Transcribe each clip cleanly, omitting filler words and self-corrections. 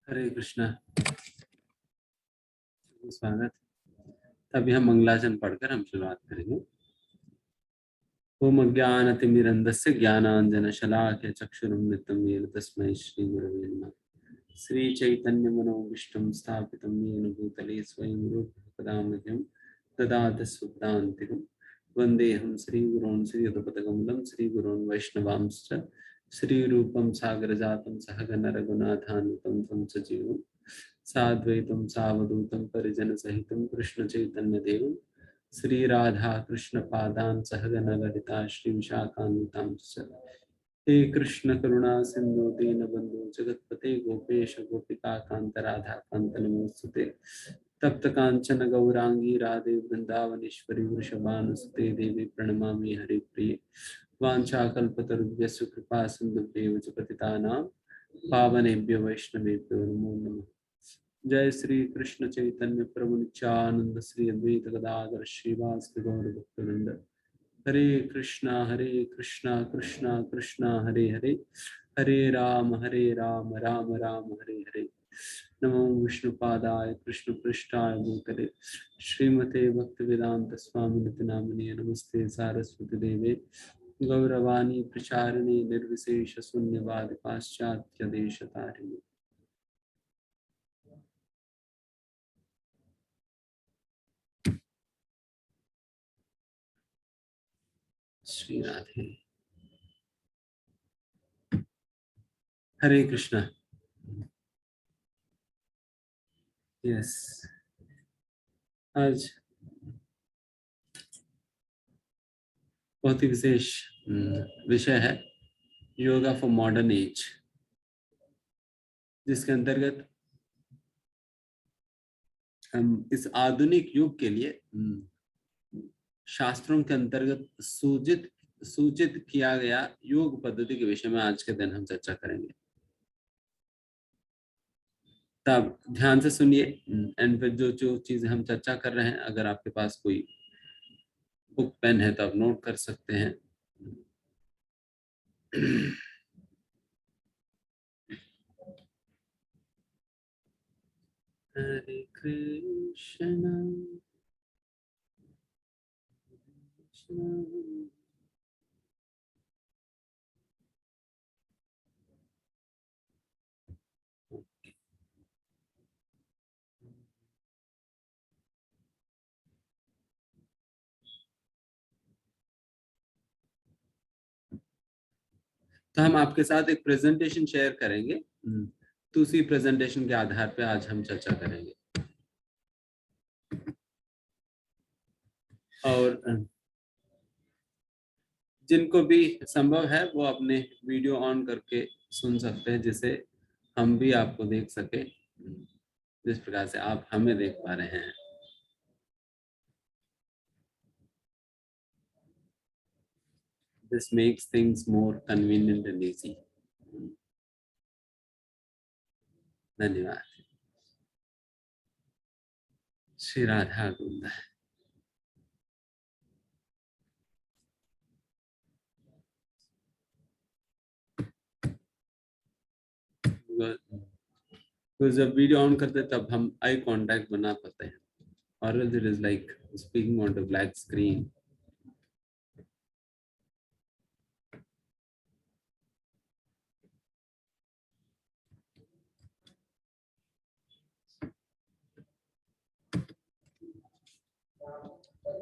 हरे कृष्णा। स्वागत। अभी हम मंगलाचरण पढ़कर हम शुरुआत करेंगे। ओम अज्ञानतिमिरन्धस्य ज्ञानाञ्जनशलाकया चक्षुरुन्मिलितं येन तस्मै श्रीगुरवे नमः। श्रीचैतन्यमनोभीष्टं स्थापितं येन भूतले स्वयं रूपः कदा मह्यं ददाति सुप्तान्तिकं। वन्देऽहं श्रीगुरून् श्रीयुतपदकमलं श्रीगुरून् वैष्णवांश्च श्रीरूपं सागरजातं सहगण रघुनाथान्वितं तं सजीवं साद्वैतं सावधूतं परिजनसहितं कृष्णचैतन्यदेवं श्री राधा कृष्ण पादान सहगण ललिता श्री विशाखान्वितां च। हे कृष्ण करुणा सिंधु दीनबंधु जगतपते गोपेश गोपिका कांत राधा कांत नमोस्तुते। तप्त कांचन गौरांगी राधे वृंदावनेश्वरी वृषभानुसुते देवी प्रणमामि हरिप्रिये। वाञ्छाकल्पतरुभ्यश्च कृपा सिन्धुभ्येव च पतितानां पावनेभ्यो वैष्णवेभ्यो नमो नमः। जय श्री कृष्ण चैतन्य प्रभु नित्यानंद श्री अद्वैत गदाधर श्रीवास गौर भक्तवृंद। हरे कृष्णा कृष्णा कृष्णा हरे हरे, हरे राम राम राम हरे हरे। नमो विष्णुपादाय कृष्ण पृष्ठाय भूतले श्रीमते भक्तिवेदांत स्वामिनिति नामिने नमस्ते सारस्वती देवे गौरवाणी प्रचारिणे निर्विशेष शून्यवाद पाश्चात्य देशतारिणे। श्री राधे। हरे कृष्णा। यस, आज बहुत ही विशेष विषय है योगा फॉर मॉडर्न एज, जिसके अंतर्गत हम इस आधुनिक युग के लिए शास्त्रों के अंतर्गत सूचित किया गया योग पद्धति के विषय में आज के दिन हम चर्चा करेंगे। तब ध्यान से सुनिए एंड फिर जो चीजें हम चर्चा कर रहे हैं, अगर आपके पास कोई बुक पेन है तो आप नोट कर सकते हैं। हरे कृष्णा तो हम आपके साथ एक प्रेजेंटेशन शेयर करेंगे, तो उसी प्रेजेंटेशन के आधार पे आज हम चर्चा करेंगे। और जिनको भी संभव है वो अपने वीडियो ऑन करके सुन सकते हैं, जिसे हम भी आपको देख सके जिस प्रकार से आप हमें देख पा रहे हैं। This makes things more convenient and easy. धन्यवाद। श्री राधा गोविंद। तो जब वीडियो ऑन करते तब हम आई कांटेक्ट बना पाते हैं, और it is like speaking on the black screen.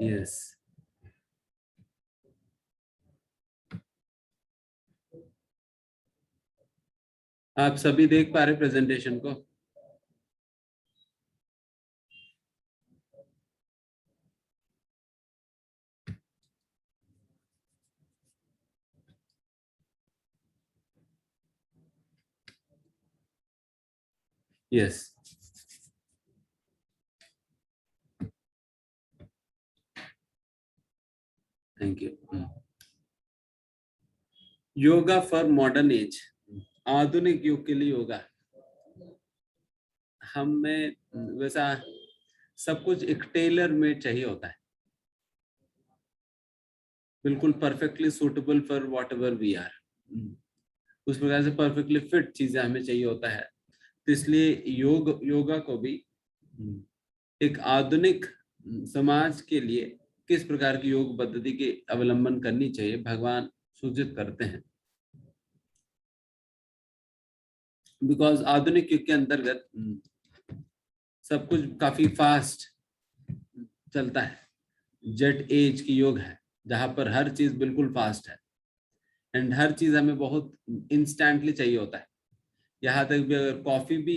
Yes, आप सभी देख पा रहे प्रेजेंटेशन को? Yes, thank you. Yoga for modern age, आधुनिक युग के लिए योगा। हमें वैसा सब कुछ एक टेलर मेड चाहिए होता है, बिल्कुल perfectly suitable for whatever we are. उस प्रकार से परफेक्टली फिट चीजें हमें चाहिए होता है। तो इसलिए योगा को भी एक आधुनिक समाज के लिए किस प्रकार की योग पद्धति के अवलंबन करनी चाहिए भगवान सूचित करते हैं। बिकॉज आधुनिक युग के अंतर्गत सब कुछ काफी फास्ट चलता है। जेट एज की योग है जहां पर हर चीज बिल्कुल फास्ट है एंड हर चीज हमें बहुत इंस्टेंटली चाहिए होता है। यहाँ तक भी अगर कॉफी भी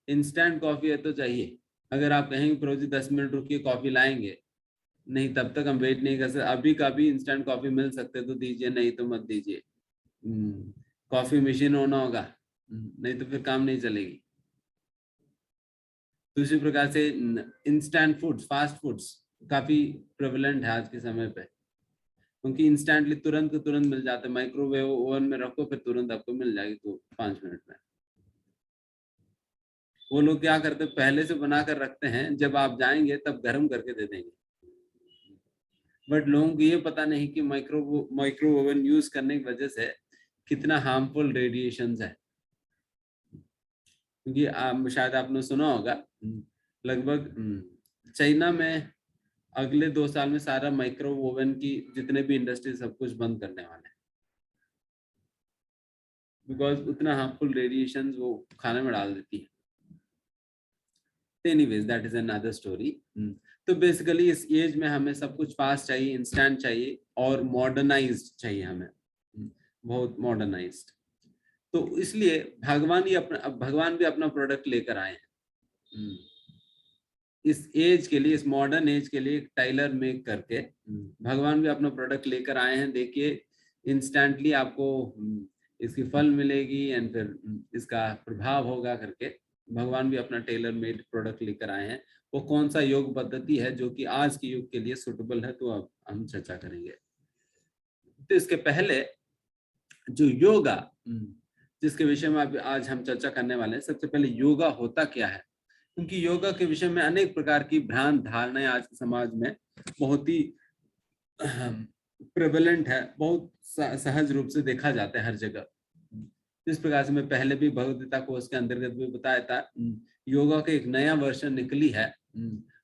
इंस्टेंट कॉफी है तो चाहिए। अगर आप कहेंगे प्रो जी 10 मिनट रुकिए कॉफी लाएंगे, नहीं तब तक हम वेट नहीं कर सकते। अभी का भी इंस्टेंट कॉफी मिल सकते तो दीजिए, नहीं तो मत दीजिए। कॉफी मशीन होना होगा, नहीं तो फिर काम नहीं चलेगी। दूसरी प्रकार से इंस्टेंट फूड्स, फास्ट फूड्स काफी प्रेवलेंट है आज के समय पे, क्योंकि इंस्टेंटली तुरंत तुरंत मिल जाते हैं। माइक्रोवेव ओवन में रखो फिर तुरंत आपको मिल जाएगी तो 5 मिनट में। वो लोग क्या करते हैं, पहले से बना कर रखते हैं, जब आप जाएंगे तब गर्म करके दे देंगे। बट लोगों को ये पता नहीं कि माइक्रो ओवन यूज करने की वजह से कितना हार्मफुल रेडिएशंस है। क्योंकि शायद आपने सुना होगा लगभग चाइना में अगले 2 साल में सारा माइक्रो ओवन की जितने भी इंडस्ट्री सब कुछ बंद करने वाले हैं, बिकॉज उतना हार्मफुल रेडिएशंस वो खाने में डाल देती है। Anyways that is another story. तो बेसिकली इस एज में हमें सब कुछ फास्ट चाहिए, इंस्टेंट चाहिए और मॉडर्नाइज्ड चाहिए हमें, बहुत मॉडर्नाइज्ड। तो इसलिए भगवान भी अपना प्रोडक्ट लेकर आए हैं इस एज के लिए, इस मॉडर्न एज के लिए एक टाइलर मेक करके भगवान भी अपना प्रोडक्ट लेकर आए हैं। देखिए इंस्टेंटली आपको इसकी फल मिलेगी एंड फिर इसका प्रभाव होगा करके भगवान भी अपना टेलर मेड प्रोडक्ट लेकर आए हैं। वो कौन सा योग पद्धति है जो कि आज के युग के लिए सुटेबल है, तो अब हम चर्चा करेंगे। तो इसके पहले जो योगा जिसके विषय में आज हम चर्चा करने वाले हैं, सबसे पहले योगा होता क्या है, क्योंकि योगा के विषय में अनेक प्रकार की भ्रांत धारणाएं आज के समाज में बहुत ही प्रेवलेंट है, बहुत सहज रूप से देखा जाता है हर जगह। इस प्रकार से मैं पहले भी भगवद गीता कोर्स के अंतर्गत भी बताया था, योगा का एक नया वर्षन निकली है,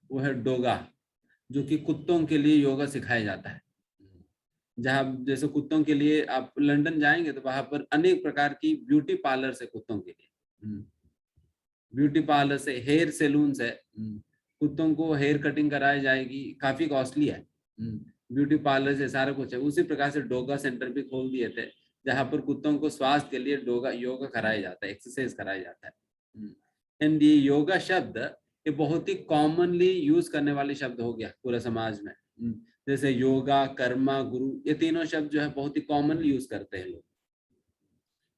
वो है डोगा, जो कि कुत्तों के लिए योगा सिखाया जाता है। जहाँ जैसे कुत्तों के लिए आप लंदन जाएंगे तो वहां पर अनेक प्रकार की ब्यूटी पार्लर है कुत्तों के लिए, ब्यूटी पार्लर से, हेयर सैलून से कुत्तों को हेयर कटिंग कराई जाएगी, काफी कॉस्टली है। ब्यूटी पार्लर से सारा कुछ है। उसी प्रकार से डोगा सेंटर भी खोल दिए थे जहाँ पर कुत्तों को स्वास्थ्य के लिए योगा कराया जाता है, एक्सरसाइज कराया जाता है। एंड ये योगा शब्द ये बहुत ही कॉमनली यूज करने वाले शब्द हो गया पूरे समाज में। जैसे योगा, कर्मा, गुरु, ये तीनों शब्द जो है बहुत ही कॉमनली यूज करते हैं लोग,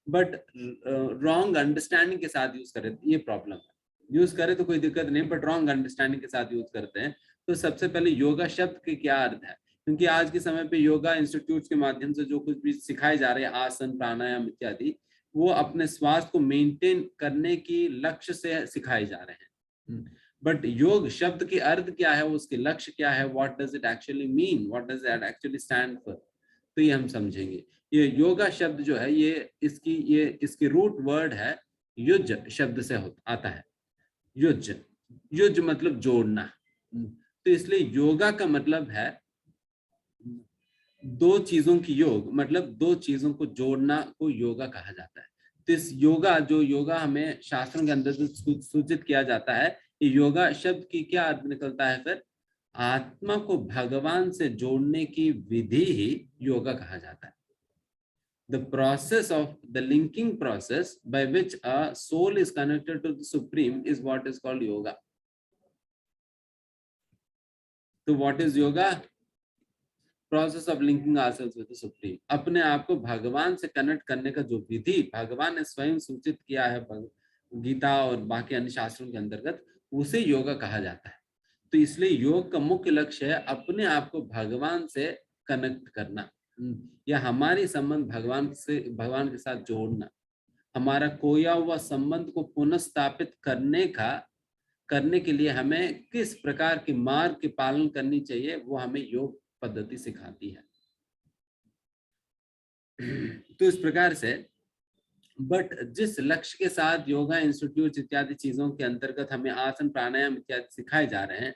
बट रॉन्ग अंडरस्टैंडिंग के साथ यूज करें, ये प्रॉब्लम है। यूज करें तो कोई दिक्कत नहीं, बट रॉन्ग अंडरस्टैंडिंग के साथ यूज करते हैं। तो सबसे पहले योगा शब्द के क्या अर्थ है, क्योंकि आज के समय पे योगा इंस्टीट्यूट के माध्यम से जो कुछ भी सिखाए जा रहे हैं, आसन, प्राणायाम इत्यादि, वो अपने स्वास्थ्य को मेंटेन करने की लक्ष्य से सिखाए जा रहे हैं। बट योग शब्द के अर्थ क्या है, उसके लक्ष्य क्या है, what does it actually mean, what does it actually stand for, तो ये हम समझेंगे। ये योगा शब्द जो है ये इसकी रूट वर्ड है युज शब्द से आता है। युज, युज मतलब जोड़ना। तो इसलिए योगा का मतलब है दो चीजों की योग, मतलब दो चीजों को जोड़ना को योगा कहा जाता है। तो इस योगा हमें शास्त्रों के अंदर सूचित किया जाता है। योगा शब्द की क्या अर्थ निकलता है फिर, आत्मा को भगवान से जोड़ने की विधि ही योगा कहा जाता है। The process of the linking process by which a soul is connected to the supreme is what is called yoga. So what is yoga? Process of linking ourselves with the supreme. अपने आप को भगवान से connect करने का जो विधि भगवान ने स्वयं सूचित किया है गीता और बाकी अन्य शास्त्रों के अंतर्गत, उसे योगा कहा जाता है। तो इसलिए योग का मुख्य लक्ष्य है अपने आप को भगवान से कनेक्ट करना, या हमारी संबंध भगवान के साथ जोड़ना, हमारा खोया हुआ संबंध को पुनर्स्थापित करने के लिए हमें किस प्रकार के मार्ग की पालन करनी चाहिए, वो हमें योग पद्धति सिखाती है। तो इस प्रकार से बट जिस लक्ष्य के साथ योगा इंस्टीट्यूट इत्यादि चीजों के अंतर्गत हमें आसन प्राणायाम इत्यादि सिखाए जा रहे हैं,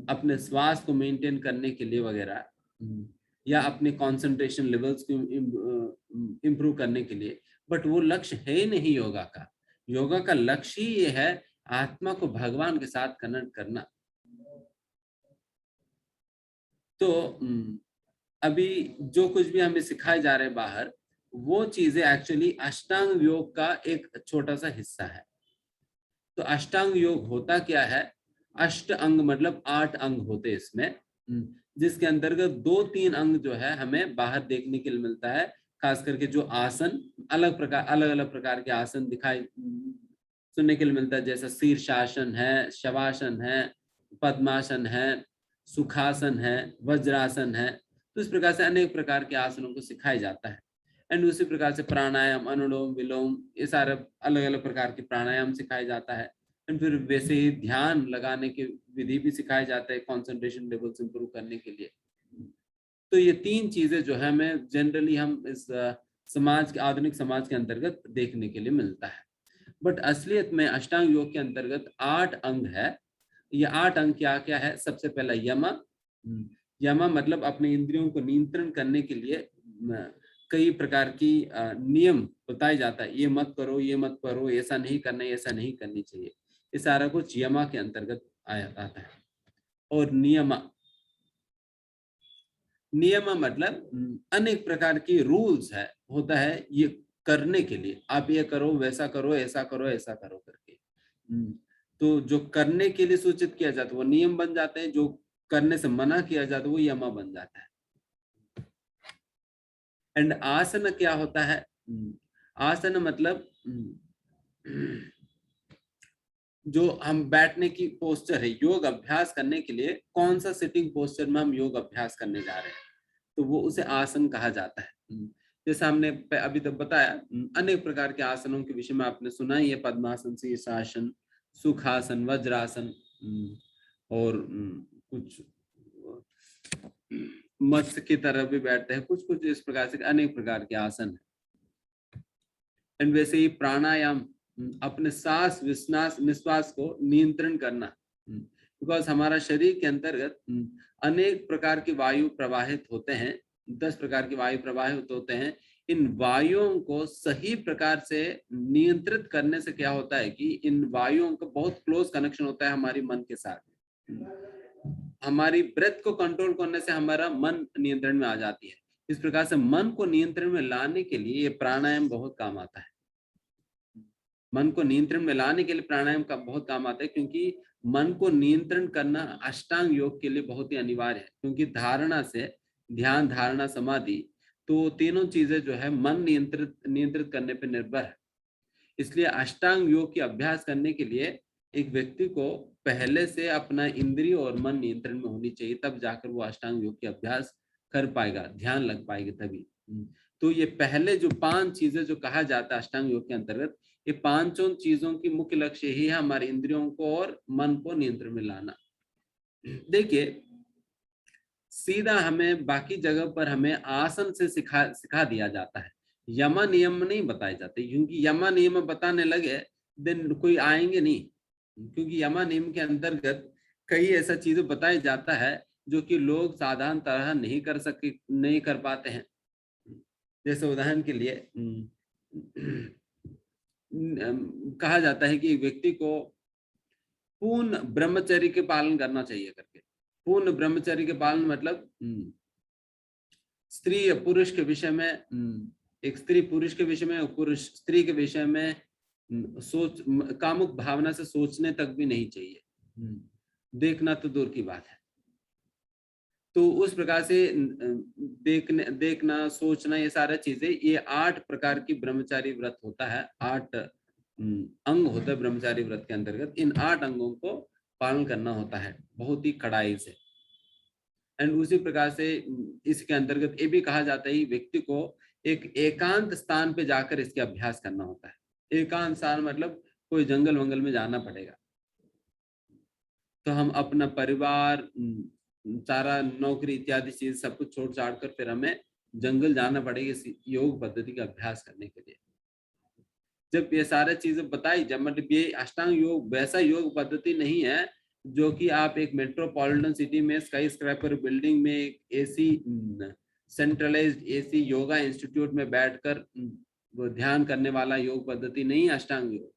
अपने स्वास्थ्य को मेंटेन करने के लिए वगैरह, या अपने कंसंट्रेशन लेवल्स को इम्प्रूव करने के लिए, बट वो लक्ष्य है ही नहीं योगा का। योगा का लक्ष्य ही ये है आत्मा को भगवान के साथ कनेक्ट करना। तो अभी जो कुछ भी हमें सिखाए जा रहे हैं बाहर, वो चीजें एक्चुअली अष्टांग योग का एक छोटा सा हिस्सा है। तो अष्टांग योग होता क्या है? अष्ट अंग मतलब 8 अंग होते हैं इसमें, जिसके अंतर्गत 2-3 अंग जो है हमें बाहर देखने के लिए मिलता है। खास करके जो आसन, अलग अलग प्रकार के आसन दिखाई सुनने के लिए मिलता है, जैसा शीर्षासन है, शवासन है, पद्मासन है, सुखासन है, वज्रासन है। तो इस प्रकार से अनेक प्रकार के आसनों को सिखाया जाता है। एंड उसी प्रकार से प्राणायाम, अनुलोम विलोम, ये सारे अलग अलग प्रकार के प्राणायाम सिखाया जाता है। एंड फिर वैसे ही ध्यान लगाने की विधि भी सिखाया जाता है कंसंट्रेशन लेवल्स इंप्रूव करने के लिए। तो ये 3 चीजें जो है हमें जनरली हम इस समाज के, आधुनिक समाज के अंतर्गत देखने के लिए मिलता है। बट असलियत में अष्टांग योग के अंतर्गत 8 अंग है। ये 8 अंग क्या क्या है? सबसे पहला यम। यम मतलब अपने इंद्रियों को नियंत्रण करने के लिए कई प्रकार की नियम बताया जाता है। ये मत करो, ये मत करो, ऐसा नहीं करना, ऐसा नहीं करनी चाहिए। ये सारा कुछ यमा के अंतर्गत आता है। और नियम मतलब अनेक प्रकार की रूल्स है, होता है ये करने के लिए। आप ये करो, वैसा करो, ऐसा करो, ऐसा करो करके। तो जो करने के लिए सूचित किया जाता है वो नियम बन जाते हैं, जो करने से मना किया जाता है वो यमा बन जाता है। एंड आसन क्या होता है? आसन मतलब जो हम बैठने की पोस्चर है, योग अभ्यास करने के लिए कौन सा सिटिंग पोस्चर में हम योग अभ्यास करने जा रहे हैं, तो वो उसे आसन कहा जाता है। जैसे हमने अभी तक बताया, अनेक प्रकार के आसनों के विषय में आपने सुना ही है। पद्मासन, शीर्षासन, सुखासन, वज्रासन, और कुछ मत्स्य की तरह भी बैठते हैं, कुछ कुछ इस प्रकार से अनेक प्रकार के आसन है। एंड वैसे ही प्राणायाम, अपने सांस विश्वास निश्वास को नियंत्रण करना, बिकॉज हमारा शरीर के अंतर्गत अनेक प्रकार की वायु प्रवाहित होते हैं। 10 प्रकार की वायु प्रवाहित होते हैं। इन वायुओं को सही प्रकार से नियंत्रित करने से क्या होता है कि इन वायुओं का बहुत क्लोज कनेक्शन होता है हमारी मन के साथ। हमारी ब्रेथ को कंट्रोल करने से हमारा मन नियंत्रण में आ जाती है। इस प्रकार से मन को नियंत्रण में लाने के लिए ये प्राणायाम बहुत काम आता है। मन को नियंत्रण में लाने के लिए प्राणायाम का बहुत काम आता है, क्योंकि मन को नियंत्रण करना अष्टांग योग के लिए बहुत ही अनिवार्य है। क्योंकि धारणा से, ध्यान, धारणा, समाधि, तो तीनों चीजें जो है मन नियंत्रित करने पर निर्भर है। इसलिए अष्टांग योग की अभ्यास करने के लिए एक व्यक्ति को पहले से अपना इंद्रिय और मन नियंत्रण में होनी चाहिए, तब जाकर वो अष्टांग योग की अभ्यास कर पाएगा, ध्यान लग पाएगी तभी। तो ये पहले जो 5 चीजें जो कहा जाता है अष्टांग योग के अंतर्गत, ये 5 चीजों की मुख्य लक्ष्य ही है हमारे इंद्रियों को और मन को नियंत्रण में लाना। देखिए, सीधा हमें बाकी जगह पर हमें आसन से सिखा दिया जाता है, यमा नियम नहीं बताए जाते। क्योंकि यमा नियम बताने लगे देन कोई आएंगे नहीं। क्योंकि यमा नियम के अंतर्गत कई ऐसा चीजें बताया जाता है जो कि लोग साधारण तरह नहीं कर पाते हैं। जैसे उदाहरण के लिए कहा जाता है कि व्यक्ति को पूर्ण ब्रह्मचर्य के पालन करना चाहिए करके। पूर्ण ब्रह्मचर्य के पालन मतलब स्त्री या पुरुष के विषय में, एक स्त्री पुरुष के विषय में, पुरुष स्त्री के विषय में कामुक भावना से सोचने तक भी नहीं चाहिए। देखना तो दूर की बात है। तो उस प्रकार से देखना, सोचना, ये सारा चीजें, ये 8 प्रकार की ब्रह्मचारी व्रत होता है। 8 अंग होता है ब्रह्मचारी व्रत के अंतर्गत। इन 8 अंगों को पालन करना होता है बहुत ही कड़ाई से। एंड उसी प्रकार से इसके अंतर्गत ये भी कहा जाता है व्यक्ति को एक एकांत स्थान पे जाकर इसके अभ्यास करना होता है। एकांत स्थान मतलब कोई जंगल वंगल में जाना पड़ेगा। तो हम अपना परिवार, सारा नौकरी इत्यादि चीज सब कुछ छोड़ छाड़ कर फिर हमें जंगल जाना पड़ेगा इस योग पद्धति का अभ्यास करने के लिए। जब ये सारे चीजें बताई, जब मतलब ये अष्टांग योग वैसा योग पद्धति नहीं है जो कि आप एक मेट्रोपॉलिटन सिटी में स्काई स्क्रैपर बिल्डिंग में एक AC centralised AC yoga institute में बैठकर वो ध्यान करने वाला योग पद्धति नहीं है अष्टांग योग।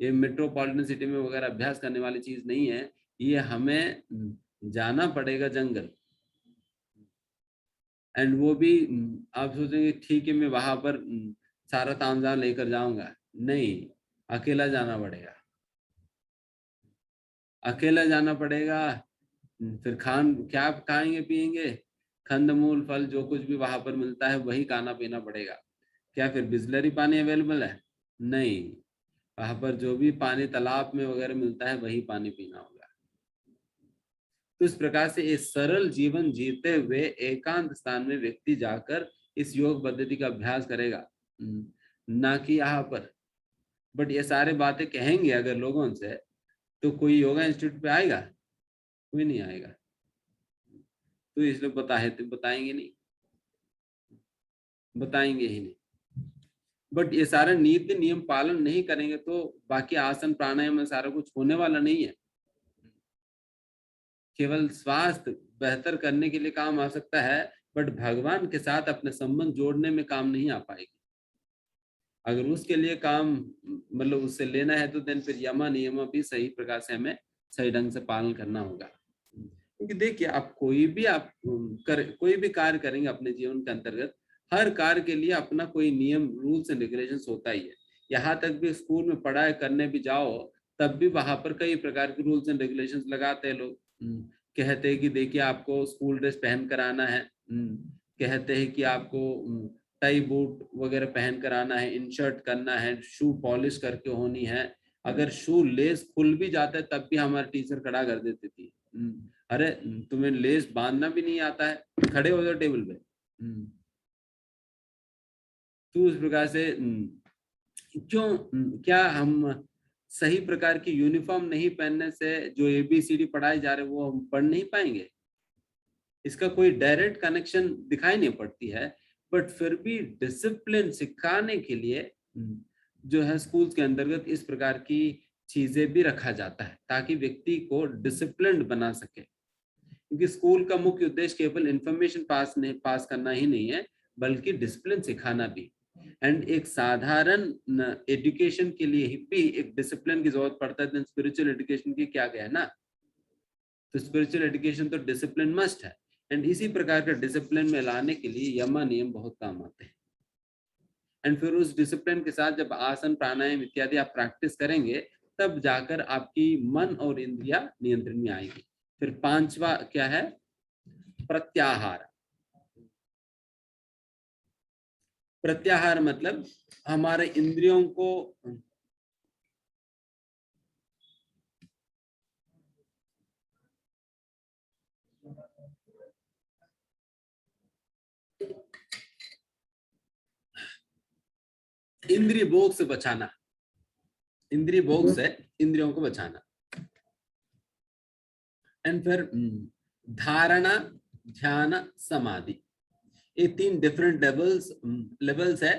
ये मेट्रोपॉलिटन सिटी में वगैरह अभ्यास करने वाली चीज नहीं है। ये हमें जाना पड़ेगा जंगल, एंड वो भी आप सोचेंगे ठीक है मैं वहां पर सारा तामझाम लेकर जाऊंगा, नहीं, अकेला जाना पड़ेगा, अकेला जाना पड़ेगा। फिर खान क्या खाएंगे पिएंगे, कंदमूल फल जो कुछ भी वहां पर मिलता है वही खाना पीना पड़ेगा। क्या फिर बिस्लरी पानी अवेलेबल है? नहीं, वहां पर जो भी पानी तालाब में वगैरह मिलता है वही पानी पीना होगा। तो इस प्रकार से एक सरल जीवन जीते हुए एकांत स्थान में व्यक्ति जाकर इस योग पद्धति का अभ्यास करेगा, ना कि यहाँ पर। बट ये सारे बातें कहेंगे अगर लोगों से, तो कोई योगा इंस्टीट्यूट पे आएगा? कोई नहीं आएगा। तो इसलिए बताएंगे नहीं, बताएंगे ही नहीं। बट ये सारे नीति नियम पालन नहीं करेंगे तो बाकी आसन प्राणायाम में सारा कुछ होने वाला नहीं है। केवल स्वास्थ्य बेहतर करने के लिए काम आ सकता है, बट भगवान के साथ अपने संबंध जोड़ने में काम नहीं आ पाएगी। अगर उसके लिए काम मतलब उससे लेना है तो देन फिर यमा नियम भी सही प्रकार से हमें सही ढंग से पालन करना होगा। क्योंकि देखिए आप कोई भी कार्य करेंगे अपने जीवन के अंतर्गत, हर कार्य के लिए अपना कोई नियम रूल्स एंड रेगुलेशंस होता ही है। यहाँ तक भी स्कूल में पढ़ाई करने भी जाओ तब भी वहां पर कई प्रकार के रूल्स एंड रेगुलेशंस लगाते हैं लोग। कहते हैं कि देखिए आपको स्कूल ड्रेस पहन कर आना है, कहते हैं कि आपको टाई बूट वगैरह पहन कर आना है, इन शर्ट करना है, शू पॉलिश करके होनी है। अगर शू लेस खुल भी जाता है तब भी हमारे टीचर खड़ा कर देती थी, अरे तुम्हें लेस बांधना भी नहीं आता है, खड़े हो जाओ टेबल पे। तो उस प्रकार से क्यों क्या हम सही प्रकार की यूनिफॉर्म नहीं पहनने से जो ABCD पढ़ाए जा रहे वो हम पढ़ नहीं पाएंगे? इसका कोई डायरेक्ट कनेक्शन दिखाई नहीं पड़ती है, बट फिर भी डिसिप्लिन सिखाने के लिए जो है स्कूल के अंतर्गत इस प्रकार की चीजें भी रखा जाता है ताकि व्यक्ति को डिसिप्लिन बना सके। क्योंकि स्कूल का मुख्य उद्देश्य केवल इंफॉर्मेशन पास करना ही नहीं है, बल्कि डिसिप्लिन सिखाना भी। एंड एक साधारण एजुकेशन के लिए ही भी एक डिसिप्लिन की जरूरत पड़ता है। स्पिरिचुअल एजुकेशन की क्या है ना, तो स्पिरिचुअल एजुकेशन तो डिसिप्लिन मस्ट है। एंड इसी प्रकार का डिसिप्लिन में लाने के लिए यमा नियम बहुत काम आते हैं। एंड फिर उस डिसिप्लिन के साथ जब आसन प्राणायाम इत्यादि आप प्रैक्टिस करेंगे तब जाकर आपकी मन और इंद्रिया नियंत्रण में आएगी। फिर पांचवा क्या है? प्रत्याहार। प्रत्याहार मतलब हमारे इंद्रियों को इंद्रिय भोग से बचाना, इंद्रिय भोग से इंद्रियों को बचाना। एंड फिर धारणा, ध्यान, समाधि, ये 3 डिफरेंट लेवल्स है।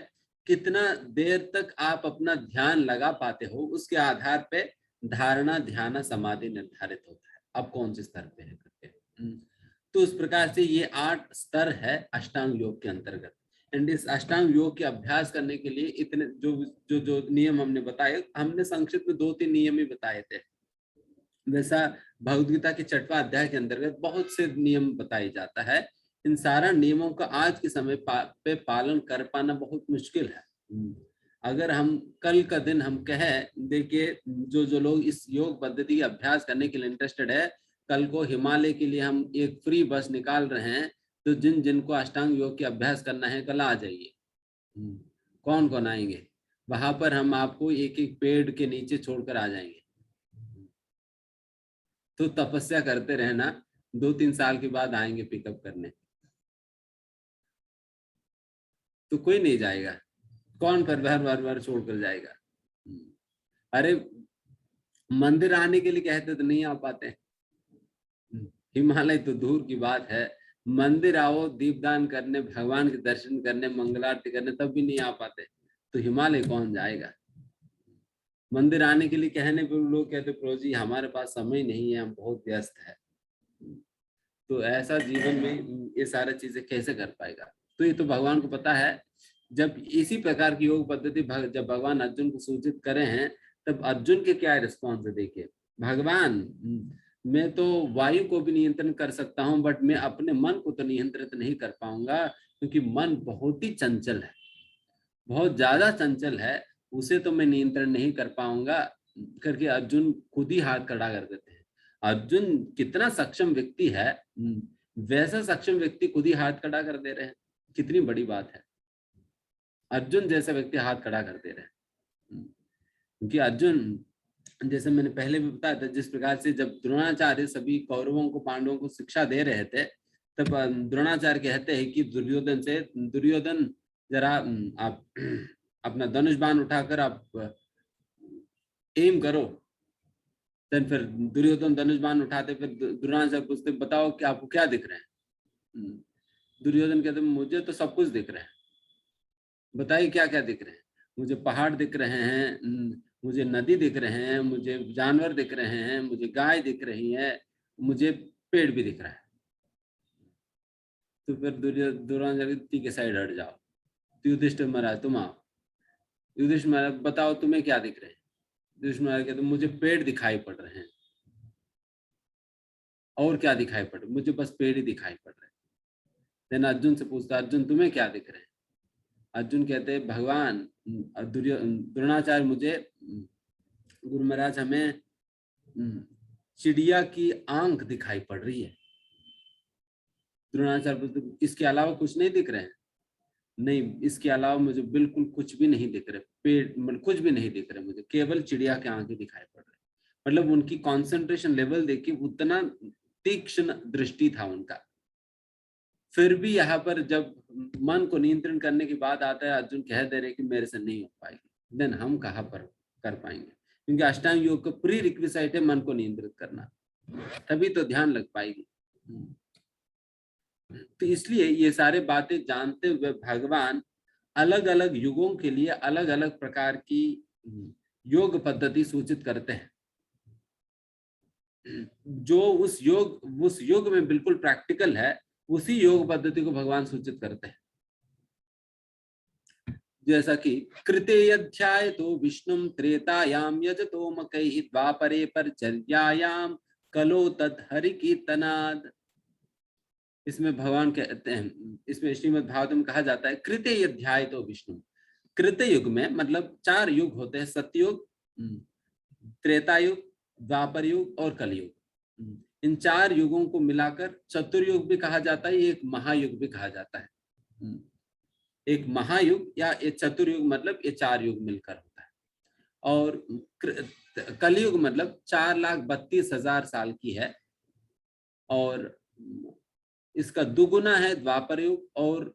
कितना देर तक आप अपना ध्यान लगा पाते हो उसके आधार पे धारणा, ध्यान, समाधि निर्धारित होता है आप कौन से स्तर पे है करके। तो उस प्रकार से ये 8 स्तर है अष्टांग योग के अंतर्गत। एंड इस अष्टांग योग के अभ्यास करने के लिए इतने जो जो जो नियम हमने बताए, हमने संक्षिप्त में 2-3 नियम ही बताए थे। वैसा भगवद गीता के 6वां अध्याय के अंतर्गत बहुत से नियम बताए जाता है। इन सारा नियमों का आज के समय पे पालन कर पाना बहुत मुश्किल है। अगर हम कल का दिन हम कहें, देखिए जो जो लोग इस योग पद्धति का अभ्यास करने के लिए इंटरेस्टेड है, कल को हिमालय के लिए हम एक फ्री बस निकाल रहे हैं, तो जिन जिनको अष्टांग योग के अभ्यास करना है कल आ जाइए। कौन कौन आएंगे? वहां पर हम आपको एक एक पेड़ के नीचे छोड़कर आ जाएंगे। तो तपस्या करते रहना, 2-3 साल के बाद आएंगे पिकअप करने। तो कोई नहीं जाएगा, कौन फिर बार छोड़कर जाएगा? अरे मंदिर आने के लिए कहते तो नहीं आ पाते, हिमालय तो दूर की बात है। मंदिर आओ दीपदान करने, भगवान के दर्शन करने, मंगल आरती करने, तब भी नहीं आ पाते। तो हिमालय कौन जाएगा? मंदिर आने के लिए कहने पर लोग कहते प्रभु जी हमारे पास समय नहीं है, हम बहुत व्यस्त है। तो ऐसा जीवन में ये सारी चीजें कैसे कर पाएगा? तो ये तो भगवान को पता है। जब इसी प्रकार की योग पद्धति जब भगवान अर्जुन को सूचित करे हैं, तब अर्जुन के क्या रिस्पॉन्स है देखिए। भगवान, मैं तो वायु को भी नियंत्रण कर सकता हूं, बट मैं अपने मन को तो नियंत्रित नहीं कर पाऊंगा, क्योंकि मन बहुत ही चंचल है, बहुत ज्यादा चंचल है, उसे तो मैं नियंत्रण नहीं कर पाऊंगा करके अर्जुन खुद ही हाथ खड़ा कर देते हैं। अर्जुन कितना सक्षम व्यक्ति है, वैसा सक्षम व्यक्ति खुद ही हाथ खड़ा कर दे रहे हैं, कितनी बड़ी बात है। अर्जुन जैसा व्यक्ति हाथ खड़ा कर दे रहे हैं, क्योंकि अर्जुन, जैसे मैंने पहले भी बताया था, जिस प्रकार से जब द्रोणाचार्य सभी कौरवों को पांडवों को शिक्षा दे रहे थे, तब द्रोणाचार्य कहते हैं कि दुर्योधन से, दुर्योधन जरा आप अपना धनुष बाण उठाकर आप एम करो। देन फिर दुर्योधन धनुष बाण उठाते, फिर द्रोणाचार्य पूछते बताओ कि आपको क्या दिख रहे हैं? दुर्योधन कहते मुझे तो सब कुछ दिख रहा है, बताइए क्या क्या दिख रहे हैं? मुझे पहाड़ दिख रहे हैं, मुझे नदी दिख रहे हैं, मुझे जानवर दिख रहे हैं, मुझे गाय दिख रही है, मुझे पेड़ भी दिख रहा है। तो फिर द्रोणाचार्य ठीक है साइड हट जाओ, तो युधिष्ठिर महाराज तुम आओ। युधिष्ठिर महाराज बताओ तुम्हें क्या दिख रहे हैं? युधिष्ठिर महाराज कहते मुझे पेड़ दिखाई पड़ रहे हैं। और क्या दिखाई पड़ रहे? मुझे बस पेड़ ही दिखाई पड़ रहे हैं। देन अर्जुन से पूछता अर्जुन तुम्हें क्या दिख रहे हैं? अर्जुन कहते हैं भगवान, द्रोणाचार्य मुझे, गुरु महाराज हमें चिड़िया की आंख दिखाई पड़ रही है। द्रोणाचार्य इसके अलावा कुछ नहीं दिख रहे हैं? नहीं, इसके अलावा मुझे बिल्कुल कुछ भी नहीं दिख रहे, पेड़ मतलब कुछ भी नहीं दिख रहे, मुझे केवल चिड़िया के आंखें दिखाई पड़ रहे। मतलब उनकी कंसंट्रेशन लेवल देखिए, उतना तीक्ष्ण दृष्टि था उनका। फिर भी यहाँ पर जब मन को नियंत्रण करने की बात आता है, अर्जुन कह दे रहे कि मेरे से नहीं हो पाएगी। देन हम कहाँ पर कर पाएंगे? क्योंकि अष्टांग योग का प्री रिक्विजिट है मन को नियंत्रित करना, तभी तो ध्यान लग पाएगी। तो इसलिए ये सारे बातें जानते हुए भगवान अलग अलग युगों के लिए अलग अलग प्रकार की योग पद्धति सूचित करते हैं, जो उस योग में बिल्कुल प्रैक्टिकल है, उसी योग पद्धति को भगवान सूचित करते हैं। जैसा कि कृते अध्याय तो विष्णु त्रेतायाम यजतो मकैः द्वापरे परिचर्यायाम कलो तत् हरि कीर्तनाद। इसमें भगवान कहते हैं, इसमें श्रीमद् भागवत में कहा जाता है कृते अध्याय तो विष्णु। कृत युग में मतलब 4 युग होते हैं, सतयुग, त्रेता युग, द्वापर युग और कलयुग। इन 4 युगों को मिलाकर चतुर्युग भी कहा जाता है, एक महायुग भी कहा जाता है। एक महायुग या एक चतुर्युग मतलब ये 4 युग मिलकर होता है। और कलयुग मतलब 4,32,000 साल की है, और इसका 2 गुना है द्वापर युग, और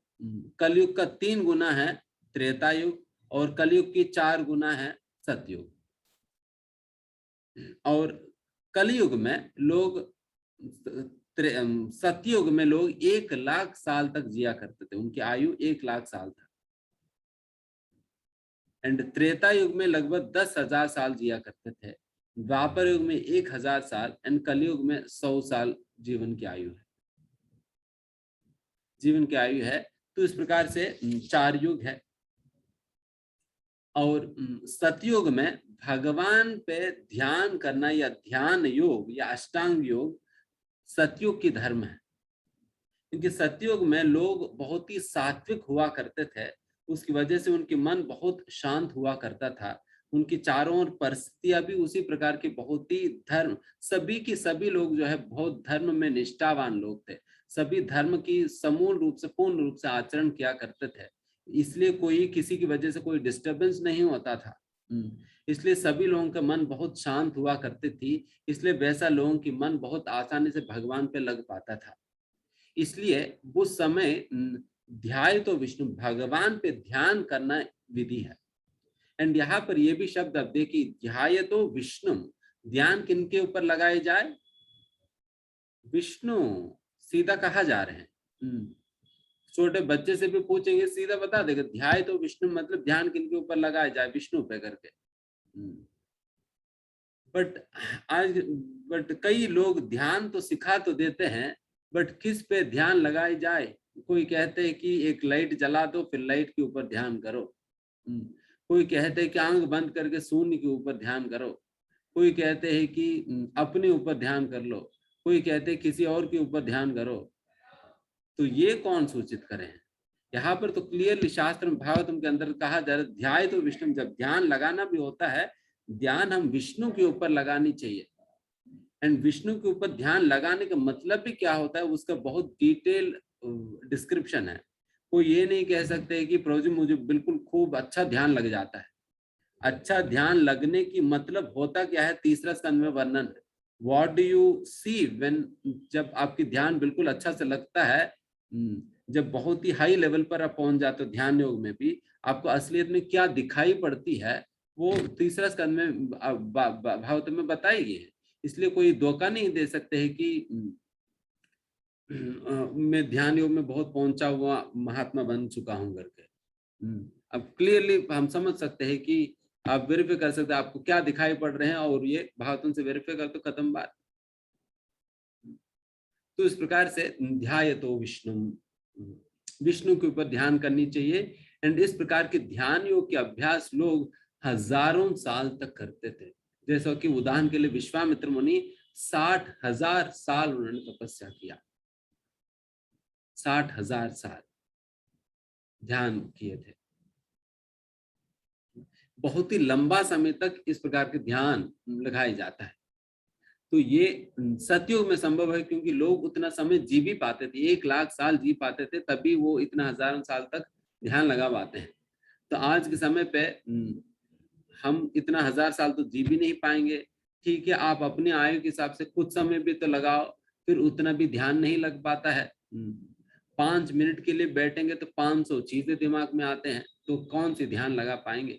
कलयुग का 3 गुना है त्रेता युग, और कलयुग की 4 गुना है सतयुग। और कलयुग में लोग, सतयुग में लोग 1,00,000 साल तक जिया करते थे, उनकी आयु 1,00,000 साल था। एंड त्रेता युग में लगभग 10,000 साल जिया करते थे, द्वापर युग में 1,000 साल, एंड कलयुग में 100 साल जीवन की आयु है, जीवन की आयु है। तो इस प्रकार से 4 युग है। और सतयुग में भगवान पे ध्यान करना या ध्यान योग या अष्टांग योग सतयुग की धर्म है, क्योंकि सतयुग में लोग बहुत ही सात्विक हुआ करते थे, उसकी वजह से उनके मन बहुत शांत हुआ करता था, उनकी चारों ओर परिस्थितियां भी उसी प्रकार की, बहुत ही धर्म, सभी की सभी लोग जो है बहुत धर्म में निष्ठावान लोग थे, सभी धर्म की समूल रूप से पूर्ण रूप से आचरण किया करते थे, इसलिए कोई किसी की वजह से कोई डिस्टर्बेंस नहीं होता था। इसलिए सभी लोगों का मन बहुत शांत हुआ करती थी, इसलिए वैसा लोगों की मन बहुत आसानी से भगवान पे लग पाता था। इसलिए वो समय ध्याय तो विष्णु, भगवान पे ध्यान करना विधि है। एंड यहाँ पर ये भी शब्द अब देखिए, ध्याय तो विष्णु, ध्यान किनके ऊपर लगाए जाए? विष्णु, सीधा कहा जा रहे हैं। छोटे बच्चे से भी पूछेंगे सीधा बता देगा ध्याय तो विष्णु मतलब ध्यान किनके ऊपर लगाया जाए, विष्णु पे करके। बट आज बट कई लोग ध्यान तो सिखा तो देते हैं, बट किस पे ध्यान लगाई जाए। कोई कहते हैं कि एक लाइट जला दो, फिर लाइट के ऊपर ध्यान करो। कोई कहते हैं कि आंख बंद करके शून्य के ऊपर ध्यान करो। कोई कहते हैं कि अपने ऊपर ध्यान कर लो। कोई कहते हैं किसी और के ऊपर ध्यान करो। तो ये कौन सूचित करे? यहाँ पर तो क्लियरली शास्त्र में भागवतम के अंदर कहा जा रहा है ध्याय तो विष्णु। जब ध्यान लगाना भी होता है, ध्यान हम विष्णु के ऊपर लगानी चाहिए। एंड विष्णु के ऊपर ध्यान लगाने का मतलब भी क्या होता है, उसका बहुत डिटेल डिस्क्रिप्शन है। कोई ये नहीं कह सकते कि प्रभु जी मुझे बिल्कुल खूब अच्छा ध्यान लग जाता है। अच्छा ध्यान लगने की मतलब होता क्या है, तीसरा स्कंद में वर्णन है। What do you see when, जब आपकी ध्यान बिल्कुल अच्छा से लगता है, जब बहुत ही हाई लेवल पर आप पहुंच जाते हो ध्यान योग में भी, आपको असलियत में क्या दिखाई पड़ती है वो तीसरा स्कंद में भागवत में बताई गई है। इसलिए कोई धोखा नहीं दे सकते हैं कि मैं ध्यान योग में बहुत पहुंचा हुआ महात्मा बन चुका हूं करके। अब क्लियरली हम समझ सकते हैं कि आप वेरीफाई कर सकते हैं आपको क्या दिखाई पड़ रहे हैं, और ये भागवतम से वेरीफाई कर तो खत्म बात। तो इस प्रकार से ध्याय तो विष्णु, विष्णु के ऊपर ध्यान करनी चाहिए। एंड इस प्रकार के ध्यान योग के अभ्यास लोग हजारों साल तक करते थे। जैसा कि उदाहरण के लिए विश्वामित्र मुनि 60,000 साल उन्होंने तपस्या किया। 60,000 साल ध्यान किए थे। बहुत ही लंबा समय तक इस प्रकार के ध्यान लगाया जाता है। तो ये सतयुग में संभव है, क्योंकि लोग उतना समय जी भी पाते थे, 1,00,000 साल जी पाते थे, तभी वो इतना हजारों साल तक ध्यान लगा पाते हैं। तो आज के समय पे हम इतना 1,000 साल तो जी भी नहीं पाएंगे। ठीक है, आप अपनी आयु के हिसाब से कुछ समय भी तो लगाओ, फिर उतना भी ध्यान नहीं लग पाता है। 5 मिनट के लिए बैठेंगे तो 500 चीजें दिमाग में आते हैं, तो कौन सी ध्यान लगा पाएंगे।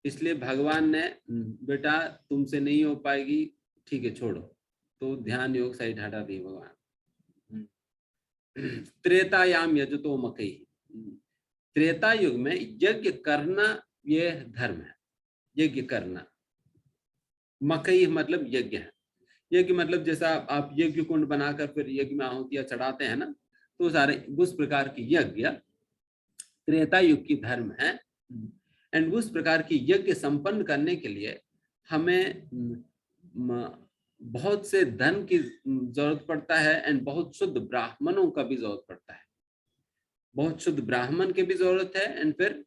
इसलिए भगवान ने बेटा तुमसे नहीं हो पाएगी, ठीक है छोड़ो, तो ध्यान योग साइड हटा दिए भगवान। त्रेतायाम यजतो मकई, त्रेता युग में यज्ञ करना यह धर्म है। यज्ञ करना, मकई मतलब यज्ञ है। यज्ञ मतलब जैसा आप यज्ञ कुंड बनाकर फिर यज्ञ में आहुतियां चढ़ाते हैं ना, तो सारे उस प्रकार की यज्ञ त्रेता युग की धर्म है। एंड उस प्रकार की यज्ञ संपन्न करने के लिए हमें बहुत से धन की जरूरत पड़ता है, एंड बहुत शुद्ध ब्राह्मणों का भी जरूरत पड़ता है। बहुत शुद्ध ब्राह्मण की भी जरूरत है, एंड फिर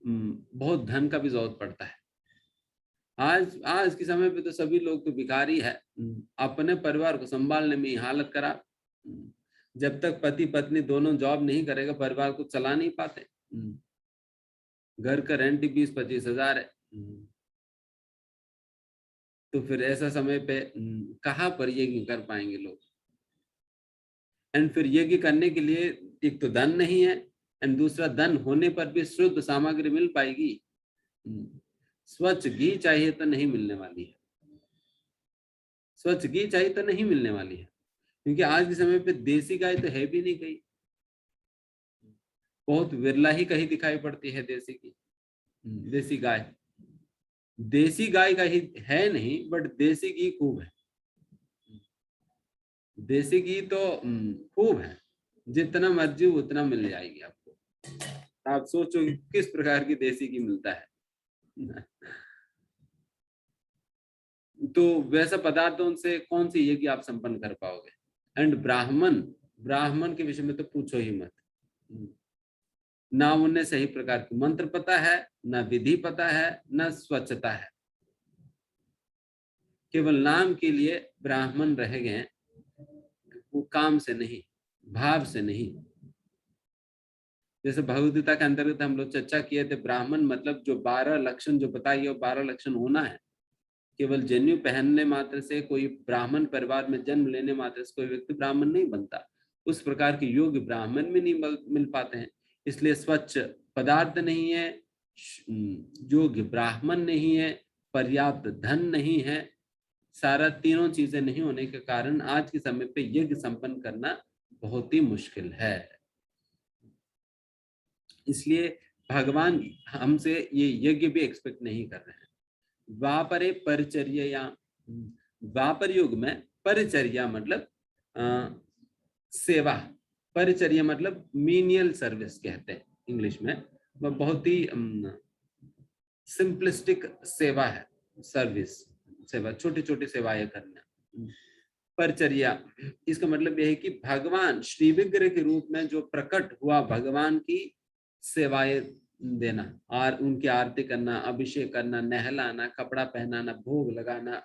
बहुत धन का भी जरूरत पड़ता है। आज के समय पे तो सभी लोग तो भिखारी है, अपने परिवार को संभालने में ही हालत खराब। जब तक पति पत्नी दोनों जॉब नहीं करेगा, परिवार को चला नहीं पाते। घर का रेंट ही 20-25 हजार है। तो फिर ऐसा समय पे कहाँ पर यज्ञ कर पाएंगे लोग। एंड फिर यज्ञ करने के लिए एक तो धन नहीं है, एंड दूसरा धन होने पर भी शुद्ध सामग्री मिल पाएगी। स्वच्छ घी चाहिए तो नहीं मिलने वाली है। स्वच्छ घी चाहिए तो नहीं मिलने वाली है, क्योंकि आज के समय पे देसी गाय तो है भी नहीं कहीं। बहुत विरला ही कहीं दिखाई पड़ती है देसी की, देसी गाय। देसी गाय का ही है नहीं, बट देसी घी खूब है। देसी घी तो खूब है, जितना मर्जी उतना मिल जाएगी आपको। आप सोचो किस प्रकार की देसी घी मिलता है। तो वैसा पदार्थों से कौन सी यज्ञ आप संपन्न कर पाओगे। एंड ब्राह्मण के विषय में तो पूछो ही मत। ना उन्हें सही प्रकार के मंत्र पता है, ना विधि पता है, ना स्वच्छता है। केवल नाम के लिए ब्राह्मण रह गए, वो काम से नहीं, भाव से नहीं। जैसे भगवद गीता के अंतर्गत हम लोग चर्चा किए थे, ब्राह्मण मतलब जो 12 लक्षण जो बताइए, वो 12 लक्षण होना है। केवल जनेऊ पहनने मात्र से, कोई ब्राह्मण परिवार में जन्म लेने मात्र से कोई व्यक्ति ब्राह्मण नहीं बनता। उस प्रकार के योग्य ब्राह्मण में नहीं मिल पाते हैं। इसलिए स्वच्छ पदार्थ नहीं है, योग्य ब्राह्मण नहीं है, पर्याप्त धन नहीं है, सारा तीनों चीजें नहीं होने के कारण आज के समय पे यज्ञ संपन्न करना बहुत ही मुश्किल है। इसलिए भगवान हमसे ये यज्ञ भी एक्सपेक्ट नहीं कर रहे हैं। द्वापरे परिचर्या या द्वापर युग में परिचर्या मतलब सेवा, परिचर्या मतलब मीनियल सर्विस कहते हैं इंग्लिश में। वह बहुत ही सिंपलिस्टिक सेवा है, सर्विस, सेवा, छोटी छोटी सेवाएं करना। परिचर्या इसका मतलब यह है कि भगवान श्री विग्रह के रूप में जो प्रकट हुआ, भगवान की सेवाएं देना और उनकी आरती करना, अभिषेक करना, नहलाना, कपड़ा पहनाना, भोग लगाना,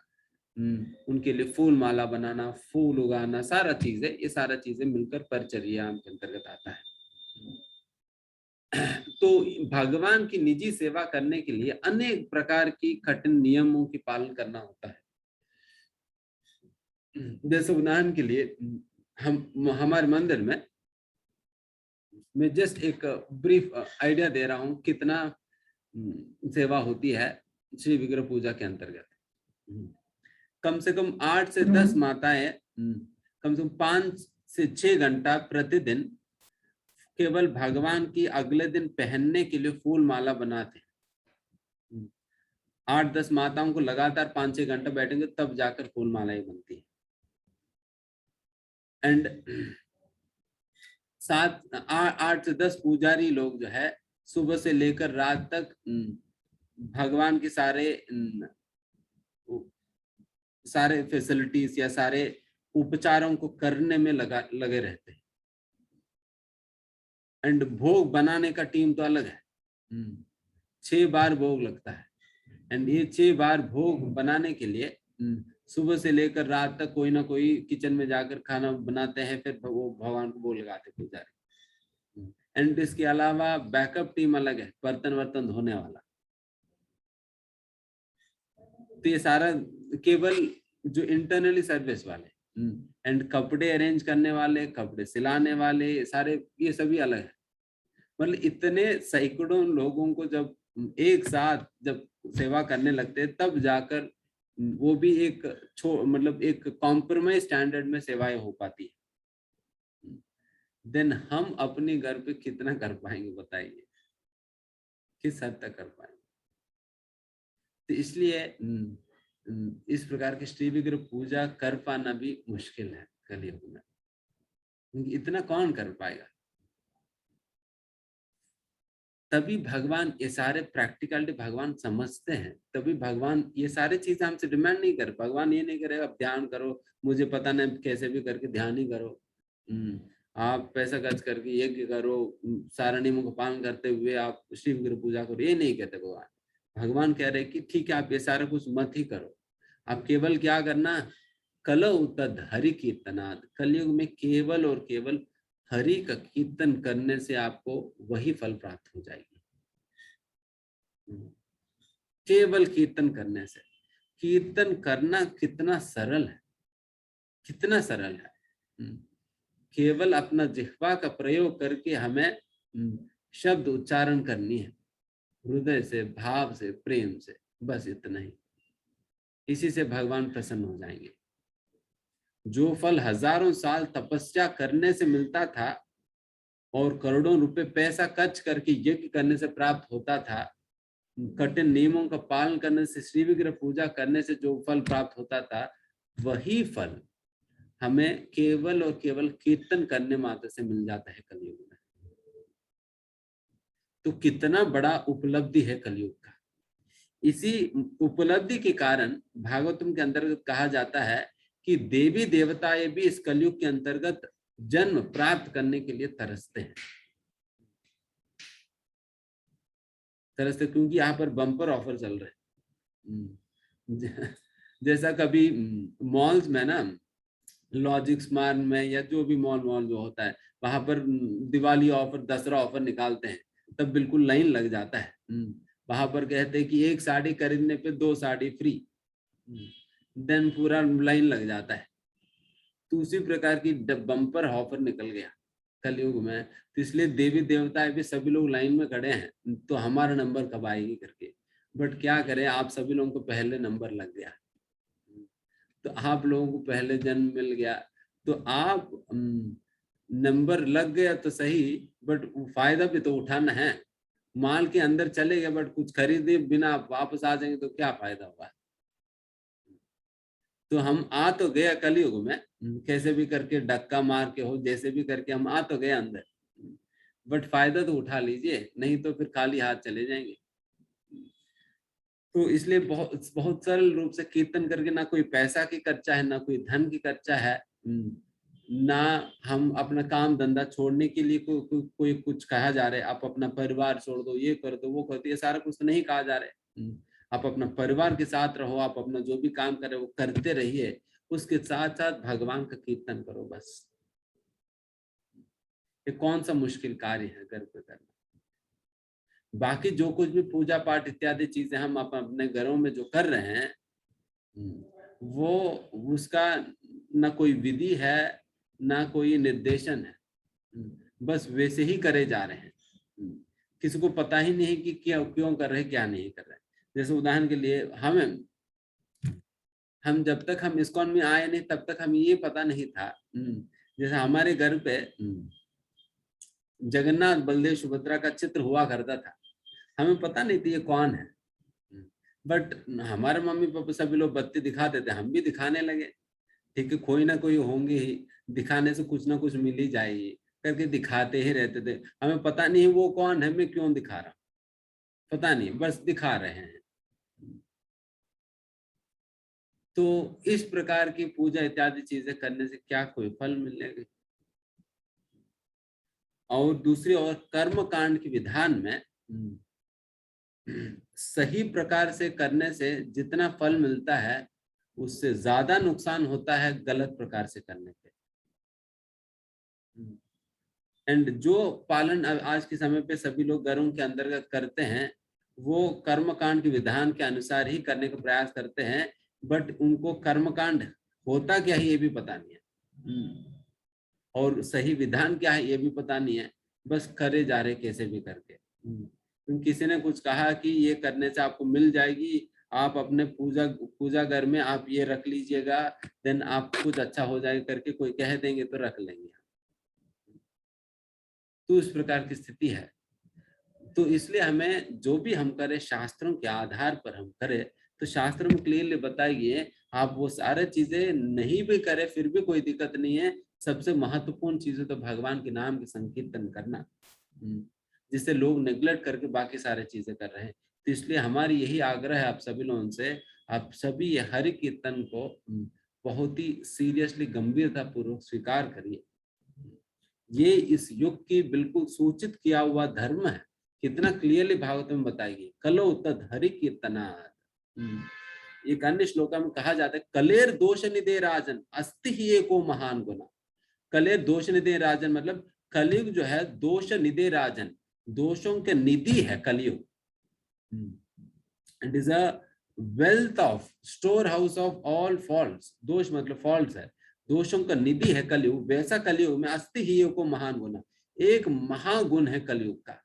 उनके लिए फूल माला बनाना, फूल उगाना, सारा चीजें, ये सारा चीजें मिलकर परिचर्या के अंतर्गत आता है। तो भगवान की निजी सेवा करने के लिए अनेक प्रकार की कठिन नियमों की पालन करना होता है। जैसे उदाहरण के लिए हम हमारे मंदिर में, मैं जस्ट एक ब्रीफ आइडिया दे रहा हूं कितना सेवा होती है श्री विग्रह पूजा के अंतर्गत। कम से कम 8 से 10 माताएं कम से कम 5 से 6 घंटा प्रतिदिन केवल भगवान की अगले दिन पहनने के लिए फूल माला बनाते हैं। 8-10 माताओं को लगातार 5-6 घंटा बैठेंगे तब जाकर फूल मालाएं बनती है। एंड 8 से 10 पुजारी लोग जो है सुबह से लेकर रात तक भगवान के सारे फैसिलिटीज या सारे उपचारों को करने में लगे रहते हैं। एंड भोग बनाने का टीम तो अलग है, 6 बार भोग लगता है। एंड ये 6 बार भोग बनाने के लिए सुबह से लेकर रात तक कोई ना कोई किचन में जाकर खाना बनाते हैं, फिर वो भगवान को भोग लगाते पुजारी। एंड इसके अलावा बैकअप टीम अलग है, बर्तन वर्तन धोने वाला। तो ये सारा केवल जो इंटरनली सर्विस वाले, एंड कपड़े अरेंज करने वाले, कपड़े सिलाने वाले, सारे ये सभी अलग है। मतलब इतने सैकड़ों लोगों को जब एक साथ जब सेवा करने लगते हैं तब जाकर वो भी एक मतलब एक कॉम्प्रोमाइज स्टैंडर्ड में सेवाएं हो पाती है। देन हम अपने घर पे कितना कर पाएंगे बताइए, किस हद तक कर पाएंगे। तो इसलिए इस प्रकार की श्री विग्रह पूजा कर पाना भी मुश्किल है कलयुग में, क्योंकि इतना कौन कर पाएगा। तभी भगवान ये सारे प्रैक्टिकलिटी भगवान समझते हैं, तभी भगवान ये सारी चीजें हमसे डिमांड नहीं कर। भगवान ये नहीं करेगा आप ध्यान करो, मुझे पता नहीं कैसे भी करके ध्यान ही करो, आप पैसा खर्च करके यज्ञ करो, सारा नियमों का पालन करते हुए आप श्री विग्रह पूजा करो, ये नहीं कहते भगवान। भगवान कह रहे कि ठीक है आप ये सारा कुछ मत ही करो, आप केवल क्या करना, कलौ तद हरि कीर्तनाद, कलयुग में केवल और केवल हरि का कीर्तन करने से आपको वही फल प्राप्त हो जाएगी। केवल कीर्तन करने से। कीर्तन करना कितना सरल है, कितना सरल है। केवल अपना जिह्वा का प्रयोग करके हमें शब्द उच्चारण करनी है, हृदय से, भाव से, प्रेम से, बस इतना ही। इसी से भगवान प्रसन्न हो जाएंगे। जो फल हजारों साल तपस्या करने से मिलता था और करोड़ों रुपए पैसा खर्च करके यज्ञ करने से प्राप्त होता था, कठिन नियमों का पालन करने से, श्री विग्रह पूजा करने से जो फल प्राप्त होता था, वही फल हमें केवल और केवल कीर्तन करने मात्र से मिल जाता है कलयुग में। तो कितना बड़ा उपलब्धि है कलयुग का। इसी उपलब्धि के कारण भागवतम के अंतर्गत कहा जाता है कि देवी देवताएं भी इस कलयुग के अंतर्गत जन्म प्राप्त करने के लिए तरसते हैं, तरसते, क्योंकि यहाँ पर बम्पर ऑफर चल रहे हैं। जैसा कभी मॉल्स में ना, लॉजिक स्मार्ट में या जो भी मॉल जो होता है, वहां पर दिवाली ऑफर, दसरा ऑफर निकालते हैं, तब बिल्कुल लाइन लग जाता है। वहां पर कहते हैं कि 1 साड़ी खरीदने पे 2 साड़ी फ्री, देन पूरा लाइन लग जाता है। तो उसी प्रकार की बम्पर ऑफर निकल गया कलयुग में। तो इसलिए देवी देवताएं भी सभी लोग लाइन में खड़े हैं, तो हमारा नंबर कब आएगी करके। बट क्या करें, आप सभी लोगों को पहले नंबर लग गया, तो आप लोगों को पहले जन्म मिल गया। तो आप नंबर लग गया तो सही, बट फायदा भी तो उठाना है। माल के अंदर चले गए बट कुछ खरीदे बिना वापस आ जाएंगे तो क्या फायदा होगा। तो हम आ तो गया कलयुग में, कैसे भी करके धक्का मार के हो, जैसे भी करके हम आ तो गए अंदर, बट फायदा तो उठा लीजिए, नहीं तो फिर खाली हाथ चले जाएंगे। तो इसलिए बहुत बहुत सरल रूप से कीर्तन करके ना कोई पैसा की खर्चा है, ना कोई धन की खर्चा है, ना हम अपना काम धंधा छोड़ने के लिए कोई कुछ कहा जा रहा है, आप अपना परिवार छोड़ दो, ये कर दो वो कर दो, ये सारा कुछ तो नहीं कहा जा रहा है। आप अपना परिवार के साथ रहो, आप अपना जो भी काम कर रहे हो वो करते रहिए, उसके साथ साथ भगवान का कीर्तन करो बस। ये कौन सा मुश्किल कार्य है घर पे करना। बाकी जो कुछ भी पूजा पाठ इत्यादि चीजें हम अपने घरों में जो कर रहे हैं, वो उसका ना कोई विधि है ना कोई निर्देशन है, बस वैसे ही करे जा रहे हैं। किसी को पता ही नहीं कि क्या क्यों कर रहे क्या नहीं कर रहे। जैसे उदाहरण के लिए हम जब तक हम इस्कॉन में आए नहीं तब तक हमें ये पता नहीं था। जैसे हमारे घर पे जगन्नाथ बलदेव सुभद्रा का चित्र हुआ करता था, हमें पता नहीं था ये कौन है, बट हमारे मम्मी पापा सभी लोग बत्ती दिखाते थे, हम भी दिखाने लगे। ठीक है, कोई ना कोई होंगे ही, दिखाने से कुछ ना कुछ मिल ही जाएगी करके दिखाते ही रहते थे। हमें पता नहीं वो कौन है, मैं क्यों दिखा रहा हूँ, पता नहीं, बस दिखा रहे हैं। तो इस प्रकार की पूजा इत्यादि चीजें करने से क्या कोई फल मिलेगा। और दूसरी ओर कर्म कांड के विधान में सही प्रकार से करने से जितना फल मिलता है उससे ज्यादा नुकसान होता है गलत प्रकार से करने पे। एंड जो पालन आज के समय पे सभी लोग घरों के अंतर्गत करते हैं वो कर्मकांड के विधान के अनुसार ही करने का प्रयास करते हैं, बट उनको कर्मकांड होता क्या है ये भी पता नहीं है, और सही विधान क्या है ये भी पता नहीं है, बस करे जा रहे कैसे भी करके। किसी ने कुछ कहा कि ये करने से आपको मिल जाएगी, आप अपने पूजा घर में आप ये रख लीजिएगा, देन आप कुछ अच्छा हो जाएगा करके कोई कह देंगे तो रख लेंगे। तो इस प्रकार की स्थिति है। तो इसलिए हमें जो भी हम करें शास्त्रों के आधार पर हम करें, तो शास्त्र में क्लियरली बताइए, आप वो सारे चीजें नहीं भी करें फिर भी कोई दिक्कत नहीं है। सबसे महत्वपूर्ण चीज है तो भगवान के नाम के संकीर्तन करना, जिससे लोग नेग्लेक्ट करके बाकी सारे चीजें कर रहे हैं। तो इसलिए हमारी यही आग्रह है आप सभी लोगों से, आप सभी ये हरि कीर्तन को बहुत ही सीरियसली गंभीरता पूर्वक स्वीकार करिए। ये इस युग की बिल्कुल सूचित किया हुआ धर्म है। कितना क्लियरली भागवत में बताइए, कलो तद हरि कीर्तनात्। एक अन्य श्लोका में कहा जाता है, कलेर दोष निधे राजन अस्ति ही एको महान गुना। कलेर दोष निधे राजन मतलब कलयुग जो है दोष निधे राजन, दोषों के निधि है कलयुग। It is a wealth of store house of all faults. दोष मतलब फॉल्ट्स है, दोषों का निधि है कलयुग। वैसा कलयुग में अस्ति ही को महान गुना, एक महागुण है कलयुग का।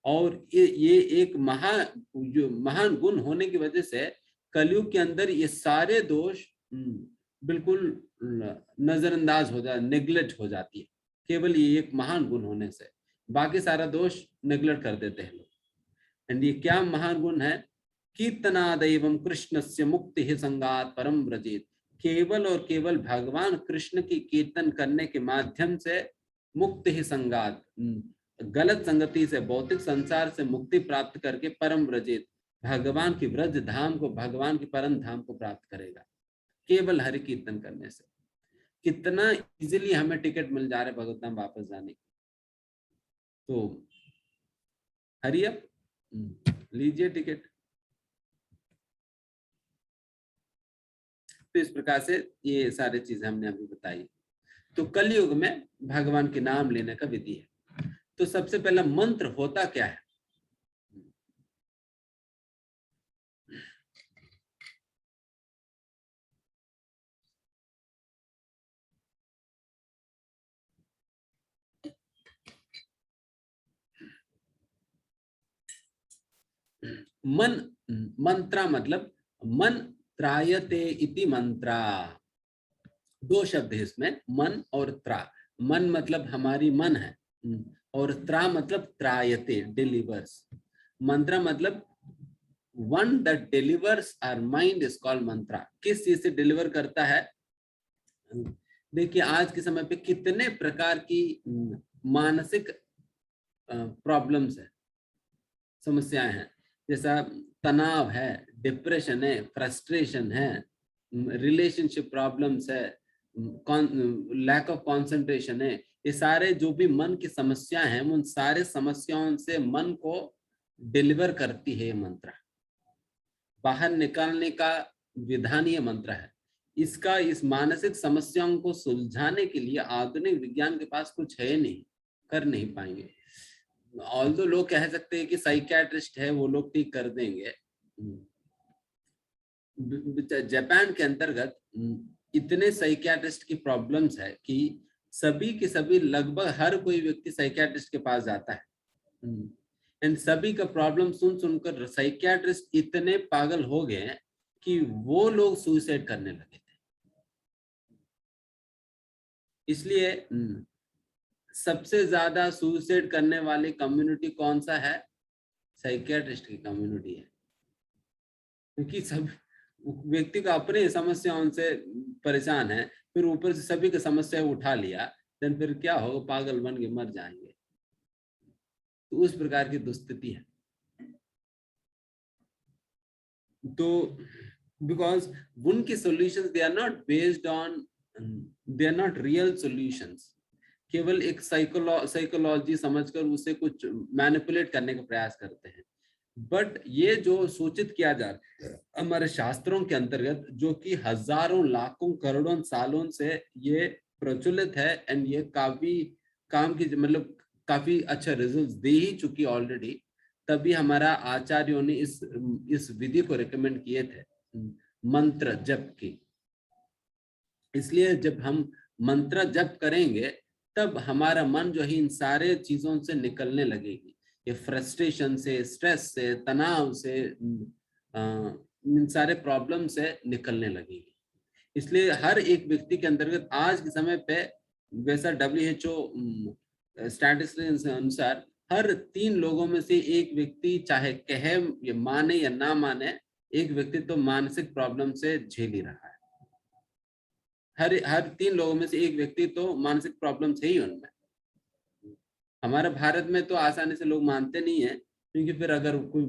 और ये एक महान गुण होने की वजह से कलयुग के अंदर ये सारे दोष बिल्कुल नजरअंदाज हो जाए, नेग्लेक्ट हो जाती है। केवल ये एक महान गुण होने से बाकी सारा दोष नेग्लेक्ट कर देते हैं लोग। एंड ये क्या महान गुण है, कीर्तनादैवं कृष्णस्य मुक्ति ही संगात परम व्रजेत। केवल और केवल भगवान कृष्ण की कीर्तन करने के माध्यम से मुक्ति ही संगात, गलत संगति से भौतिक संसार से मुक्ति प्राप्त करके परम व्रजेत, भगवान की व्रज धाम को, भगवान की परम धाम को प्राप्त करेगा केवल हरि कीर्तन करने से। कितना इजीली हमें टिकट मिल जा रहा है भगवत धाम वापस जाने की। तो हरि अप, लीजिए टिकट। तो इस प्रकार से ये सारी चीजें हमने अभी बताई। तो कलयुग में भगवान के नाम लेने का विधि है। तो सबसे पहला मंत्र होता क्या है, मन मंत्रा मतलब मन त्रायते इति मंत्रा। दो शब्द है इसमें, मन और त्रा। मन मतलब हमारी मन है, और त्रा मतलब त्रायते, डिलीवर्स। मंत्र मतलब one that delivers our mind is called mantra. किस चीज से डिलीवर करता है? देखिए आज के समय पे कितने प्रकार की मानसिक प्रॉब्लम्स है, समस्याएं हैं। जैसा तनाव है, डिप्रेशन है, फ्रस्ट्रेशन है, रिलेशनशिप प्रॉब्लम्स है, लैक ऑफ कंसंट्रेशन है। ये सारे जो भी मन की समस्याएं हैं, उन सारे समस्याओं से मन को डिलीवर करती है ये मंत्र। बाहर निकालने का विधान ये मंत्र है। इसका इस मानसिक समस्याओं को सुलझाने के लिए आधुनिक विज्ञान के पास कुछ है नहीं, कर नहीं पाएंगे। ऑल्दो लोग कह सकते हैं कि साइकियाट्रिस्ट है, वो लोग ठीक कर देंगे। जापान के अंतर्गत इतने साइकियाट्रिस्ट की प्रॉब्लम्स है कि सभी के सभी, लगभग हर कोई व्यक्ति साइकियाट्रिस्ट के पास जाता है। एंड सभी का प्रॉब्लम सुन सुनकर साइकियाट्रिस्ट इतने पागल हो गए कि वो लोग सुसाइड करने लगे थे। इसलिए सबसे ज्यादा सुसाइड करने वाली कम्युनिटी कौन सा है? साइकियाट्रिस्ट की कम्युनिटी है। क्योंकि सब व्यक्ति को अपने समस्याओं से परेशान है, फिर ऊपर से सभी की समस्या उठा लिया, देन फिर क्या होगा? पागल बन के मर जाएंगे। तो उस प्रकार की दुस्थिति है। तो बिकॉज उनके solutions they are not based on, they are not real solutions. केवल एक साइकोलॉजी समझकर उसे कुछ मैनिपुलेट करने का प्रयास करते हैं। बट ये जो सूचित किया जा रहा है हमारे शास्त्रों के अंतर्गत, जो कि हजारों लाखों करोड़ों सालों से ये प्रचलित है, एंड ये काफी काम की, मतलब काफी अच्छा रिजल्ट दे ही चुकी ऑलरेडी, तभी हमारा आचार्यों ने इस विधि को रिकमेंड किए थे, मंत्र जप की। इसलिए जब हम मंत्र जप करेंगे तब हमारा मन जो है इन सारे चीजों से निकलने लगेगी। ये फ्रस्ट्रेशन से, स्ट्रेस से, तनाव से, इन सारे प्रॉब्लम से निकलने लगेगी। इसलिए हर एक व्यक्ति के अंतर्गत आज के समय पे, वैसा WHO स्टैटिस्टिक्स के अनुसार, हर 3 लोगों में से एक व्यक्ति, चाहे कहे या माने या ना माने, एक व्यक्ति तो मानसिक प्रॉब्लम से झेल ही रहा है। हर 3 लोगों में से एक व्यक्ति तो मानसिक प्रॉब्लम है ही उनमें। हमारे भारत में तो आसानी से लोग मानते नहीं है, क्योंकि फिर अगर कोई,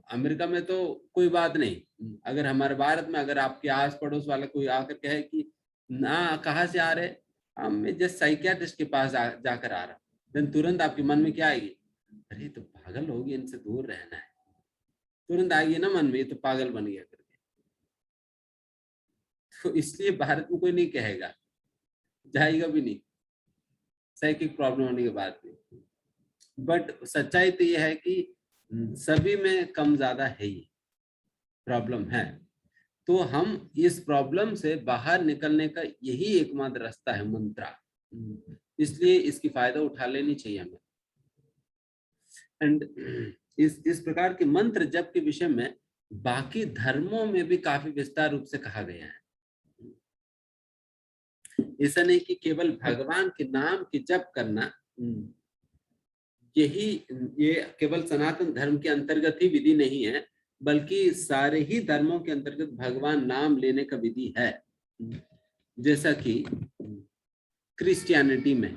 अमेरिका में तो कोई बात नहीं, अगर हमारे भारत में अगर आपके आस पड़ोस वाला कोई आकर कहे कि ना कहाँ से आ रहे, मैं जस्ट साइकियाट्रिस्ट के पास जाकर आ रहा, देन तुरंत आपके मन में क्या आएगी? अरे तो पागल होगी, इनसे दूर रहना है। तुरंत आएगी ना मन में, ये तो पागल बन गया करके। तो इसलिए भारत में कोई नहीं कहेगा, जाएगा भी नहीं साइकिक प्रॉब्लम होने के बाद भी। बट सच्चाई तो ये है कि सभी में कम ज्यादा है ही प्रॉब्लम है। तो हम इस प्रॉब्लम से बाहर निकलने का यही एकमात्र रास्ता है मंत्रा। इसलिए इसकी फायदा उठा लेनी चाहिए हमें। एंड इस प्रकार के मंत्र जप के विषय में बाकी धर्मों में भी काफी विस्तार रूप से कहा गया है। ऐसा नहीं कि केवल भगवान के नाम की जप करना ये केवल सनातन धर्म के अंतर्गत ही विधि नहीं है, बल्कि सारे ही धर्मों के अंतर्गत भगवान नाम लेने का विधि है। जैसा कि क्रिश्चियनिटी में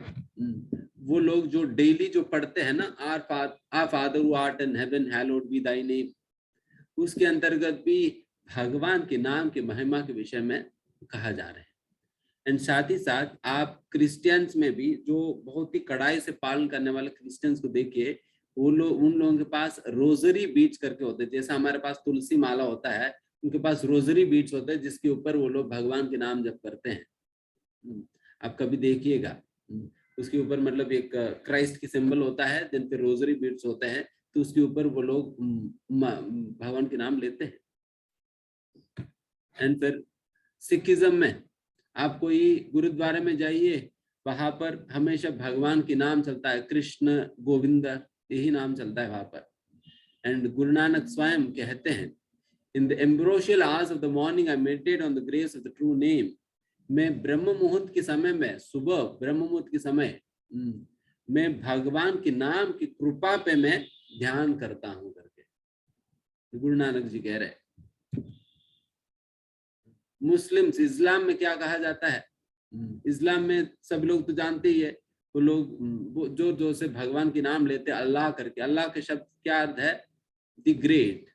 वो लोग जो डेली जो पढ़ते हैं ना, our Father who art in heaven hallowed be thy name, उसके अंतर्गत भी भगवान के नाम के महिमा के विषय में कहा जा रहा है। एंड साथ ही साथ आप क्रिश्चियंस में भी जो बहुत ही कड़ाई से पालन करने वाले क्रिश्चियंस को देखिए, वो लोग, उन लोगों के पास रोजरी बीट्स करके होते हैं। जैसा हमारे पास तुलसी माला होता है, उनके पास रोजरी बीट्स होते हैं, जिसके ऊपर वो लोग भगवान के नाम जप करते हैं। आप कभी देखिएगा, उसके ऊपर मतलब एक क्राइस्ट की सिंबल होता है, जिन पे रोजरी बीट्स होते हैं, तो उसके ऊपर वो लोग भगवान के नाम लेते हैं। एंड फिर सिखिज्म में आप कोई गुरुद्वारे में जाइए, वहां पर हमेशा भगवान के नाम चलता है, कृष्ण गोविंद यही नाम चलता है वहां पर। एंड गुरु नानक स्वयं कहते हैं, in the ambrosial hours of the morning I meditate on the grace of the true name, मैं ब्रह्म मुहूर्त के समय में, सुबह ब्रह्म मुहूर्त के समय मैं भगवान के नाम की कृपा पे मैं ध्यान करता हूं करके गुरु नानक जी कह रहे। मुस्लिम्स, इस्लाम में क्या कहा जाता है? इस्लाम में सब लोग तो जानते ही है, वो लोग जो जो से भगवान के नाम लेते हैं अल्लाह करके। अल्लाह के शब्द क्या अर्थ है? द ग्रेट,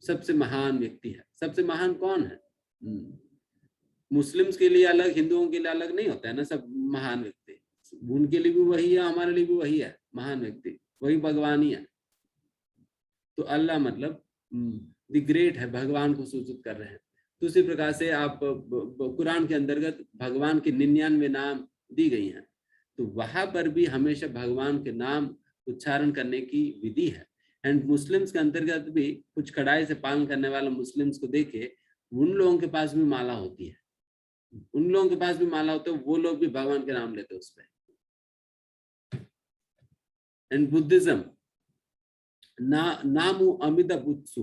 सबसे महान व्यक्ति है। सबसे महान कौन है? मुस्लिम्स के लिए अलग, हिंदुओं के लिए अलग नहीं होता है ना सब महान व्यक्ति। उनके लिए भी वही है, हमारे लिए भी वही है महान व्यक्ति, वही भगवान ही है। तो अल्लाह मतलब द ग्रेट है, भगवान को सूचित कर रहे हैं। तो उसी प्रकार से आप कुरान के अंतर्गत भगवान के 99 नाम दी गई हैं, तो वहां पर भी हमेशा भगवान के नाम उच्चारण करने की विधि है। एंड मुस्लिम्स के अंतर्गत भी कुछ कड़ाई से पालन करने वाले मुस्लिम्स को देखे, उन लोगों के पास भी माला होती है, उन लोगों के पास भी माला होता है, वो लोग भी भगवान के नाम लेते हैं उस पर। एंड बुद्धिज्म नामु अमिता बुत्सु,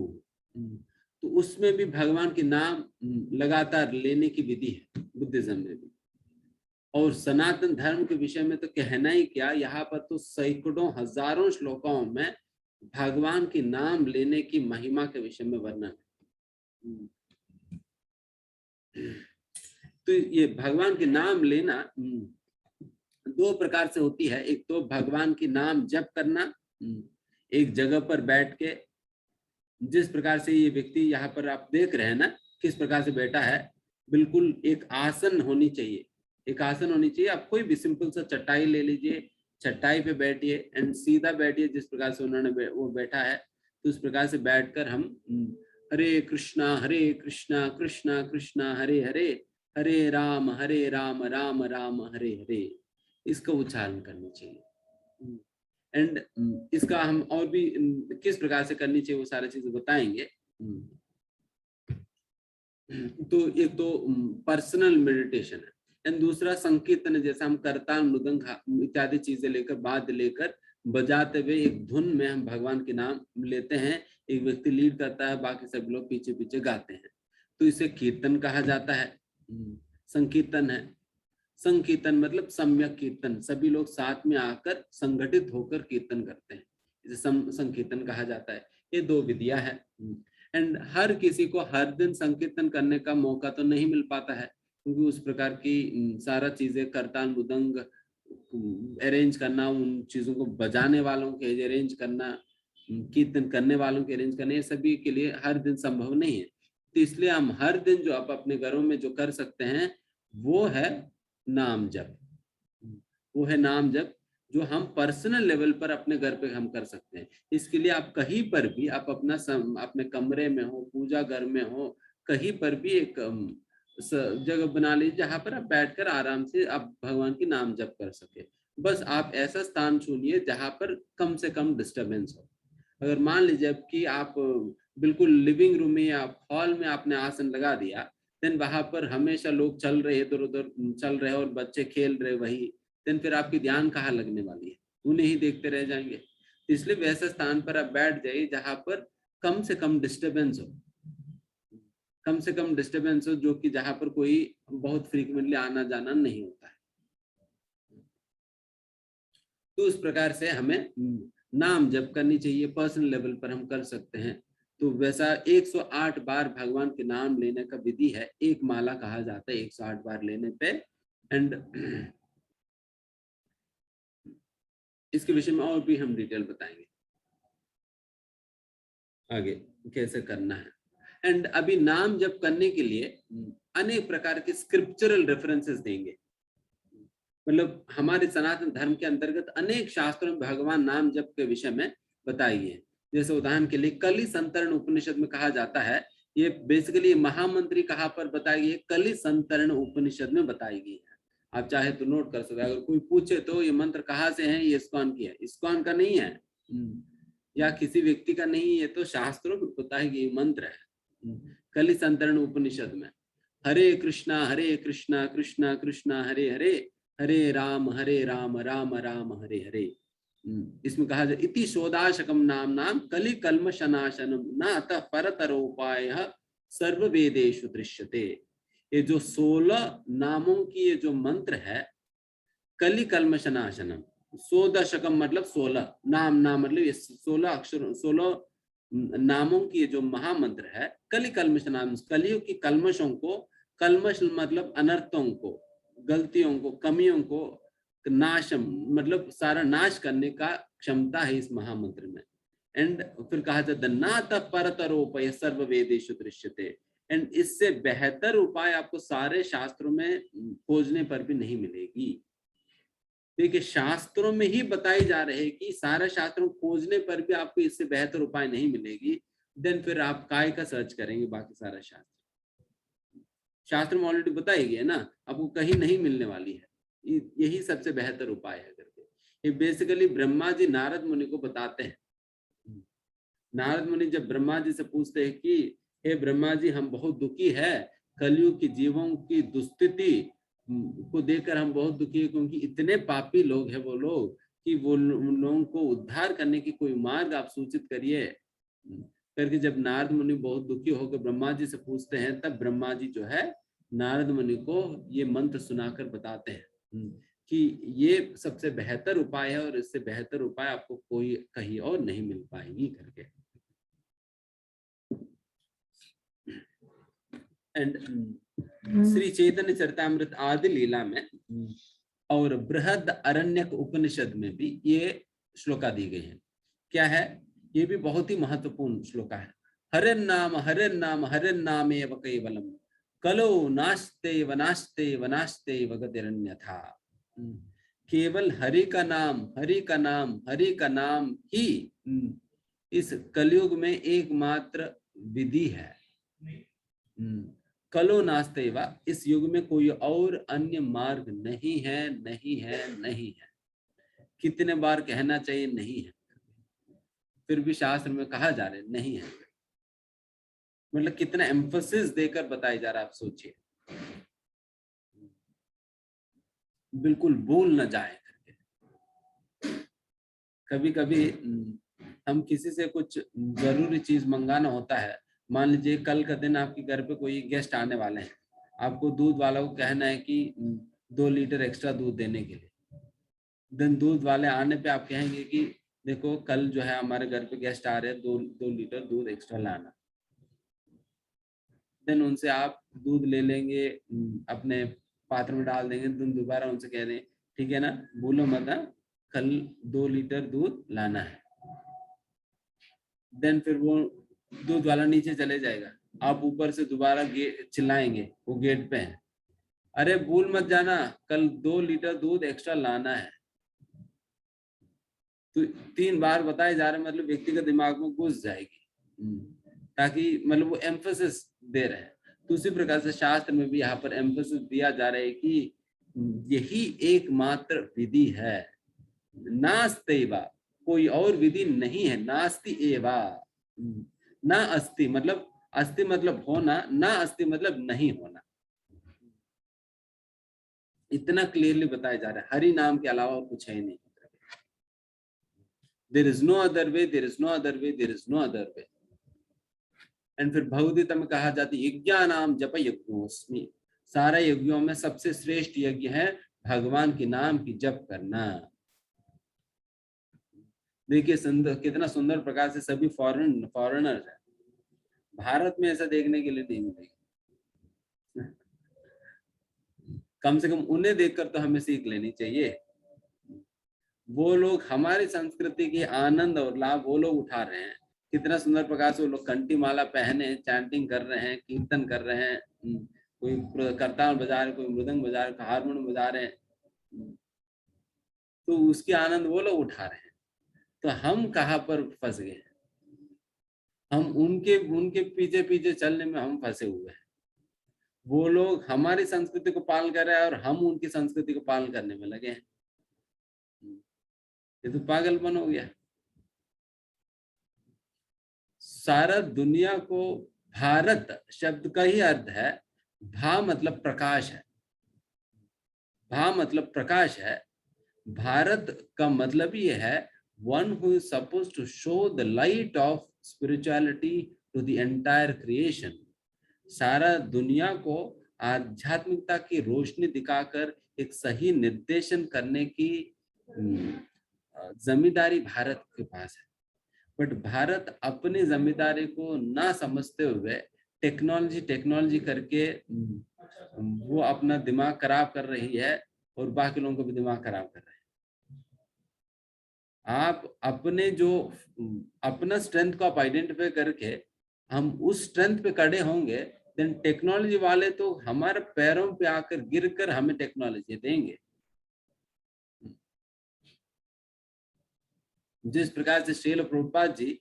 तो उसमें भी भगवान के नाम लगातार लेने की विधि है बुद्धिज्म में भी। और सनातन धर्म के विषय में तो कहना ही क्या, यहाँ पर तो सैकड़ों हजारों श्लोकों में भगवान के नाम लेने की महिमा के विषय में वर्णन है। तो ये भगवान के नाम लेना दो प्रकार से होती है। एक तो भगवान के नाम जप करना एक जगह पर बैठ के, जिस प्रकार से ये व्यक्ति यहाँ पर आप देख रहे हैं ना किस प्रकार से बैठा है, बिल्कुल एक आसन होनी चाहिए, एक आसन होनी चाहिए। आप कोई भी सिंपल सा चटाई ले लीजिए, चटाई पे बैठिए एंड सीधा बैठिए जिस प्रकार से उन्होंने वो बैठा है। तो उस प्रकार से बैठकर हम हरे कृष्णा कृष्णा कृष्णा हरे हरे, हरे राम राम राम हरे हरे, इसका उच्चारण करना चाहिए। एंड इसका हम और भी किस प्रकार से करनी चाहिए वो सारी चीजें बताएंगे। तो एक तो पर्सनल मेडिटेशन है एंड दूसरा संकीर्तन, जैसा हम करताल मृदंग इत्यादि चीजें लेकर वाद्य लेकर बजाते हुए एक धुन में हम भगवान के नाम लेते हैं। एक व्यक्ति लीड करता है, बाकी सब लोग पीछे पीछे गाते हैं, तो इसे कीर्तन कहा जाता है। संकीर्तन है, संकीर्तन मतलब सम्यक कीर्तन, सभी लोग साथ में आकर संगठित होकर कीर्तन करते हैं, इसे संकीर्तन कहा जाता है। ये दो विधियां हैं। एंड हर किसी को हर दिन संकीर्तन करने का मौका तो नहीं मिल पाता है, क्योंकि उस प्रकार की सारा चीजें करताल मृदंग अरेंज करना, उन चीजों को बजाने वालों के अरेंज करना, कीर्तन करने वालों के अरेंज करना, ये सभी के लिए हर दिन संभव नहीं है। तो इसलिए हम हर दिन जो आप अपने घरों में जो कर सकते हैं वो है नाम जप, वो है नाम जप जो हम पर्सनल लेवल पर अपने घर पे हम कर सकते हैं। इसके लिए आप कहीं पर भी, आप अपने कमरे में हो, पूजा घर में हो, कहीं पर भी एक जगह बना लीजिए जहां पर आप बैठकर आराम से आप भगवान की नाम जप कर सके। बस आप ऐसा स्थान चुनिए जहां पर कम से कम डिस्टरबेंस हो। अगर मान लीजिए कि आप बिल्कुल लिविंग रूम में या हॉल में आपने आसन लगा दिया, देन वहां पर हमेशा लोग चल रहे, इधर उधर चल रहे और बच्चे खेल रहे वही, देन फिर आपकी ध्यान कहाँ लगने वाली है, उन्हें ही देखते रह जाएंगे। इसलिए वैसे स्थान पर आप बैठ जाइए जहां पर कम से कम डिस्टरबेंस हो, कम से कम डिस्टरबेंस हो, जो कि जहां पर कोई बहुत फ्रीक्वेंटली आना जाना नहीं होता है। तो उस प्रकार से हमें नाम जप करनी चाहिए, पर्सनल लेवल पर हम कर सकते हैं। तो वैसा 108 बार भगवान के नाम लेने का विधि है, एक माला कहा जाता है 108 बार लेने पे। एंड इसके विषय में और भी हम डिटेल बताएंगे आगे कैसे करना है। एंड अभी नाम जप करने के लिए अनेक प्रकार के स्क्रिप्चरल रेफरेंसेस देंगे, मतलब हमारे सनातन धर्म के अंतर्गत अनेक शास्त्रों में भगवान नाम जप के विषय में बताई है। जैसे उदाहरण के लिए कलि संतरण उपनिषद में कहा जाता है, ये बेसिकली महामंत्री कहाँ पर बताई गई है? कलि संतरण उपनिषद में बताई गई है। आप चाहे तो नोट कर सकते हैं, अगर कोई पूछे तो ये मंत्र कहाँ से है, ये इस्कॉन की है, इस्कॉन का नहीं है या किसी व्यक्ति का नहीं है, तो शास्त्रों में बताई गई मंत्र है। कलि संतरण उपनिषद में हरे कृष्णा कृष्णा कृष्णा हरे हरे, हरे राम राम राम हरे हरे। इसमें कहा जाए इति शोदाशकम नाम नाम कलि कल्मशनाशनम न अतः परतरोपाय सर्व वेदेषु दृश्यते। ये जो 16 नामों की ये जो मंत्र है, कली कल्मशनाशनम, 100 दशकम मतलब 16 नाम, नाम मतलब ये 16 अक्षर, 16 नामों की जो महामंत्र है, कली कल्मशनाम, कलियुग की कल्मशों को, कल्मश मतलब अनर्थों को, गलतियों को, कमियों को नाशम मतलब सारा नाश करने का क्षमता है इस महामंत्र में। एंड फिर कहा जाता है नाथ परतरोपय सर्व वेदेषु दृश्यते, एंड इससे बेहतर उपाय आपको सारे शास्त्रों में खोजने पर भी नहीं मिलेगी। देखिए शास्त्रों में ही बताई जा रहे हैं कि सारे शास्त्रों खोजने पर भी आपको इससे बेहतर उपाय नहीं मिलेगी, देन फिर आप काय का सर्च करेंगे बाकी सारा शास्त्र? शास्त्र में ऑलरेडी बताई गई है ना, आपको कहीं नहीं मिलने वाली है, यही सबसे बेहतर उपाय है करके। ये बेसिकली ब्रह्मा जी नारद मुनि को बताते हैं। नारद मुनि जब ब्रह्मा जी से पूछते हैं कि हे ब्रह्मा जी, हम बहुत दुखी है, कलयुग की जीवों की दुस्थिति को देखकर हम बहुत दुखी है, क्योंकि इतने पापी लोग हैं वो लोग कि वो उन लोगों को उद्धार करने की कोई मार्ग आप सूचित करिए करके जब नारद मुनि बहुत दुखी होकर ब्रह्मा जी से पूछते हैं, तब ब्रह्मा जी जो है नारद मुनि को ये मंत्र सुनाकर बताते हैं कि ये सबसे बेहतर उपाय है और इससे बेहतर उपाय आपको कोई कहीं और नहीं मिल पाएगी करके। एंड श्री चैतन्य चरितामृत आदि लीला में और बृहद अरण्यक उपनिषद में भी ये श्लोका दी गई है। क्या है? ये भी बहुत ही महत्वपूर्ण श्लोका है। हरिर्नाम हरिर्नाम हरिर्नामेव केवलम, कलो नास्ते वनास्ते वनास्ते वगतिरन्यथा। केवल हरि का नाम, हरि का नाम, हरि का नाम ही इस कलयुग में एकमात्र विधि है। कलो नास्ते वा, इस युग में कोई और अन्य मार्ग नहीं है, नहीं है, नहीं है। कितने बार कहना चाहिए नहीं है, फिर भी शास्त्र में कहा जा रहा है नहीं है, मतलब कितना एम्फसिस देकर बताया जा रहा है, आप सोचिए, बिल्कुल भूल न जाए करके। कभी कभी हम किसी से कुछ जरूरी चीज मंगाना होता है, मान लीजिए कल का दिन आपके घर पे कोई गेस्ट आने वाले हैं, आपको दूध वाला को कहना है कि 2 लीटर एक्स्ट्रा दूध देने के लिए। देन दूध वाले आने पे आप कहेंगे कि देखो कल जो है हमारे घर पे गेस्ट आ रहे हैं, 2 लीटर दूध एक्स्ट्रा लाना। देन उनसे आप दूध ले लेंगे, अपने पात्र में डाल देंगे, देन दोबारा उनसे कह दें ठीक है ना, भूलो मत, कल 2 लीटर दूध लाना है। देन फिर वो दूध वाला नीचे चले जाएगा, आप ऊपर से दोबारा चिल्लाएंगे, वो गेट पे है, अरे भूल मत जाना, कल 2 लीटर दूध एक्स्ट्रा लाना है। तो 3 बार बताए जा रहे, मतलब व्यक्ति के दिमाग में घुस जाएगी, ताकि मतलब वो एम्फसिस दे रहे हैं। तो उसी प्रकार से शास्त्र में भी यहाँ पर एम्फसिस दिया जा रहा है कि यही एकमात्र विधि है, नास्तेवा, कोई और विधि नहीं है, नास्ति एवा, ना अस्ति मतलब, अस्ति मतलब होना, ना अस्ति मतलब नहीं होना। इतना क्लियरली बताया जा रहा है, हरि नाम के अलावा और कुछ है नहीं। There is no other way, there is no other way, there is no other way. And फिर भगवद्गीता में कहा जाता है यज्ञानाम जप यज्ञोस्मि, सारे यज्ञों में सबसे श्रेष्ठ यज्ञ है भगवान के नाम की जप करना। देखिए कितना सुंदर प्रकार से सभी फॉरेनर है, भारत में ऐसा देखने के लिए नहीं मिलेगा। कम से कम उन्हें देखकर तो हमें सीख लेनी चाहिए। वो लोग हमारी संस्कृति के आनंद और लाभ वो लोग उठा रहे हैं, कितना सुंदर प्रकार से वो लोग कंठी माला पहने चैंटिंग कर रहे हैं, कीर्तन कर रहे हैं, कोई करताल बजा रहे, कोई मृदंग बजा रहे, हारमोनियम बजा रहे हैं, तो उसके आनंद वो लोग उठा रहे हैं। तो हम कहाँ पर फंस गए हैं? हम उनके पीछे पीछे चलने में हम फंसे हुए हैं। वो लोग हमारी संस्कृति को पालन कर रहे हैं और हम उनकी संस्कृति को पालन करने में लगे हैं। ये तो पागलपन हो गया। सारा दुनिया को, भारत शब्द का ही अर्थ है, भा मतलब प्रकाश है, भा मतलब प्रकाश है। भारत का मतलब ये है one who is supposed to show the light of spirituality to the entire creation। सारा दुनिया को आध्यात्मिकता की रोशनी दिखाकर एक सही निर्देशन करने की जिम्मेदारी भारत के पास है। बट भारत अपनी जिम्मेदारी को ना समझते हुए टेक्नोलॉजी टेक्नोलॉजी करके वो अपना दिमाग खराब कर रही है और बाकी लोगों को भी दिमाग खराब कर रहे हैं। आप अपने जो अपना स्ट्रेंथ को आप आइडेंटिफाई करके हम उस स्ट्रेंथ पे खड़े होंगे, देन टेक्नोलॉजी वाले तो हमारे पैरों पे आकर गिरकर हमें टेक्नोलॉजी देंगे। जिस प्रकार से श्रील प्रभुपाद जी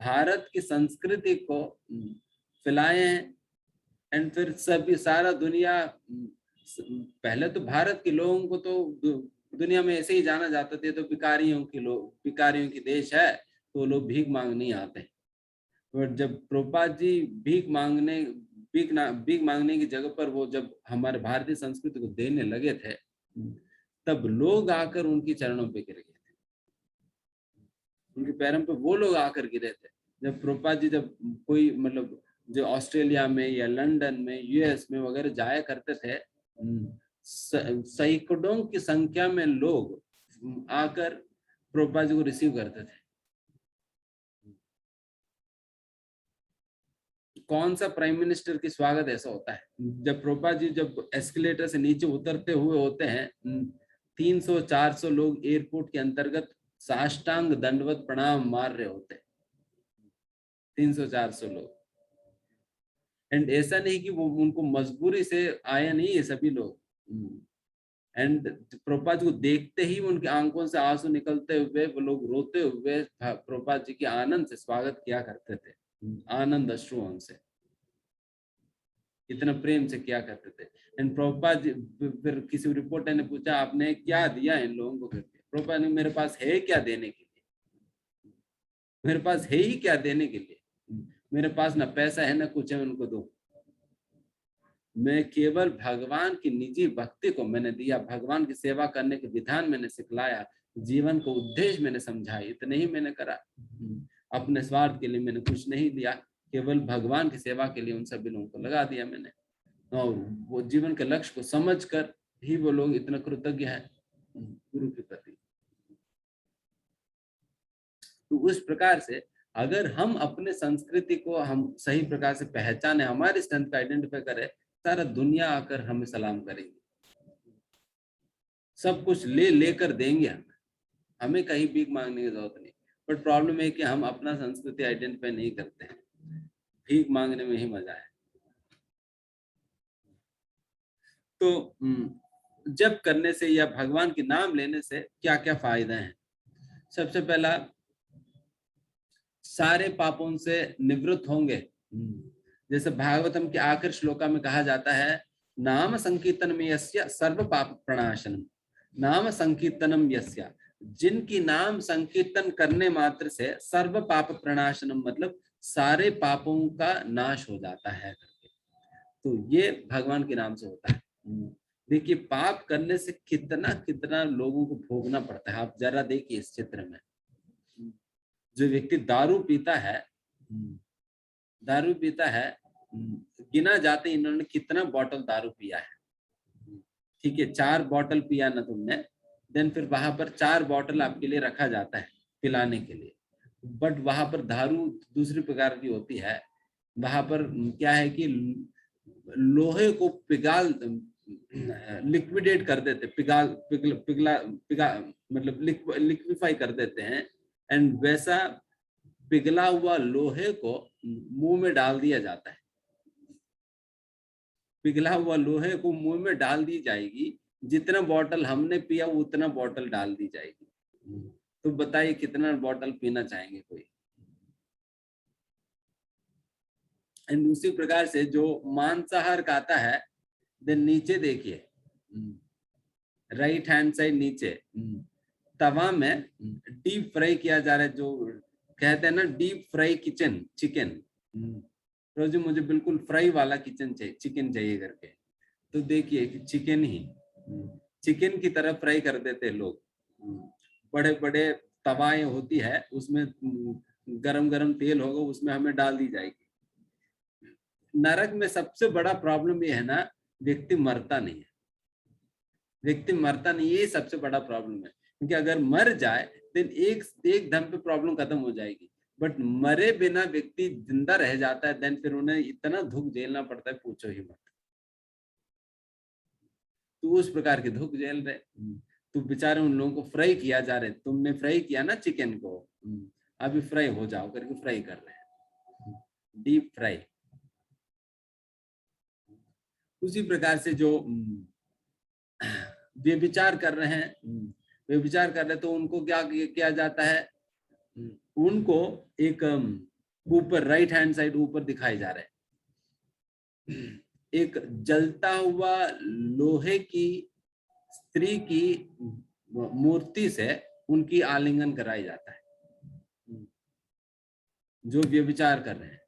भारत की संस्कृति को फैलाए हैं, एंड फिर सभी सारा दुनिया, पहले तो भारत के लोगों को तो दुनिया में ऐसे ही जाना जाता था, तो भिखारियों की देश है, तो लोग भीख मांगने आते हैं। और जब प्रभुपाद जी भीख मांगने की जगह पर वो जब हमारे भारतीय संस्कृति को देने लगे थे, तब लोग आकर उनकी चरणों पे गिर गए थे, उनके पैरों पे वो लोग आकर गिरे थे। जब प्रभुपाद जी जब कोई मतलब जो ऑस्ट्रेलिया में या लंदन में यूएस में वगैरह जाया करते थे, सैकड़ों की संख्या में लोग आकर प्रभुपाद जी को रिसीव करते थे। कौन सा प्राइम मिनिस्टर की स्वागत ऐसा होता है? जब प्रभुपाद जी जब एस्केलेटर से नीचे उतरते हुए होते हैं, 300-400 लोग एयरपोर्ट के अंतर्गत साष्टांग दंडवत प्रणाम मार रहे होते हैं, 300-400 लोग। एंड ऐसा नहीं कि वो उनको मजबूरी से आया नहीं है सभी लोग, एंड प्रभुपाद जी को देखते ही उनके आंखों से आंसू निकलते हुए वो लोग रोते हुए प्रभुपाद जी के आनंद से स्वागत किया करते थे, आनंद अश्रुओं से, इतना प्रेम से किया करते थे। एंड प्रभुपाद जी, फिर किसी रिपोर्टर ने पूछा आपने क्या दिया इन लोगों को करके? प्रभुपाद ने, मेरे पास है क्या देने के लिए, मेरे पास है ही क्या देने के लिए, मेरे पास ना पैसा है ना कुछ है उनको दो, मैं केवल भगवान की निजी भक्ति को मैंने दिया, भगवान की सेवा करने के विधान मैंने सिखलाया, जीवन को उद्देश्य मैंने समझाया, इतने ही मैंने करा। अपने स्वार्थ के लिए मैंने कुछ नहीं दिया, केवल भगवान की सेवा के लिए उन सभी लोगों को लगा दिया मैंने। और वो जीवन के लक्ष्य को समझकर ही वो लोग इतना कृतज्ञ है गुरु के प्रति। तो उस प्रकार से अगर हम अपने संस्कृति को हम सही प्रकार से पहचाने, हमारी स्ट्रेंथ को आइडेंटिफाई करें, सारा दुनिया आकर हमें सलाम करेंगे, सब कुछ लेकर देंगे हमें कहीं भीख मांगने की जरूरत नहीं। बट प्रॉब्लम है कि हम अपना संस्कृति आइडेंटिफाई नहीं करते हैं, भीख मांगने में ही मजा है। तो जप करने से या भगवान के नाम लेने से क्या क्या फायदे हैं? सबसे पहला, सारे पापों से निवृत्त होंगे। जैसे भागवतम के आखिर श्लोका में कहा जाता है, नाम संकीर्तनम यस्य सर्व पाप प्रणाशनम, नाम संकीर्तनम यस्य, जिनकी नाम संकीर्तन करने मात्र से सर्व पाप प्रणाशनम मतलब सारे पापों का नाश हो जाता है। तो ये भगवान के नाम से होता है। देखिए पाप करने से कितना कितना लोगों को भोगना पड़ता है। आप जरा देखिए इस चित्र में, जो व्यक्ति दारू पीता है, गिना जाते इन्होंने कितना बॉटल दारू पिया है। ठीक है, 4 बॉटल पिया ना तुमने, देन फिर वहां पर 4 बॉटल आपके लिए रखा जाता है पिलाने के लिए। बट वहां पर दारू दूसरी प्रकार की होती है। वहां पर क्या है कि लोहे को पिघाल लिक्विडेट कर देते, पिघला मतलब लिक्विफाई कर देते हैं, एंड वैसा पिघला हुआ लोहे को मुंह में डाल दिया जाता है। पिघला हुआ लोहे को मुंह में डाल दी जाएगी, जितना बॉटल हमने पिया उतना बॉटल डाल दी जाएगी। तो बताइए कितना बॉटल पीना चाहेंगे कोई? एंड उसी प्रकार से जो मांसाहार खाता है, देन नीचे देखिए, राइट हैंड साइड नीचे तवा में डीप फ्राई किया जा रहा है, जो कहते हैं ना डीप फ्राई चिकन। तो जो मुझे बिल्कुल फ्राई वाला चिकन चाहिए करके, तो देखिए चिकन की तरह फ्राई कर देते हैं लोग। बड़े बड़े तवाएं होती है, उसमें गरम गरम तेल होगा, उसमें हमें डाल दी जाएगी, नरक में सबसे बड़ा प्रॉब्लम ये है ना, व्यक्ति मरता नहीं है, व्यक्ति मरता नहीं, ये सबसे बड़ा प्रॉब्लम है। क्योंकि अगर मर जाए देन एक दम पे प्रॉब्लम खत्म हो जाएगी, बट मरे बिना व्यक्ति जिंदा रह जाता है, देन फिर उन्हें इतना दुख झेलना पड़ता है, पूछो ही मत। तो उस प्रकार के दुख झेल रहे, तो बेचारे उन लोगों को फ्राई किया जा रहे, तुमने फ्राई किया ना चिकन को, अभी फ्राई हो जाओ करके फ्राई कर रहे हैं, डीप फ्राई। उसी प्रकार से जो व्यभिचार कर रहे हैं, व्यभिचार कर रहे तो उनको क्या किया जाता है, उनको एक ऊपर राइट हैंड साइड ऊपर दिखाए जा रहे हैं, एक जलता हुआ लोहे की स्त्री की मूर्ति से उनकी आलिंगन कराया जाता है, जो व्यभिचार कर रहे हैं।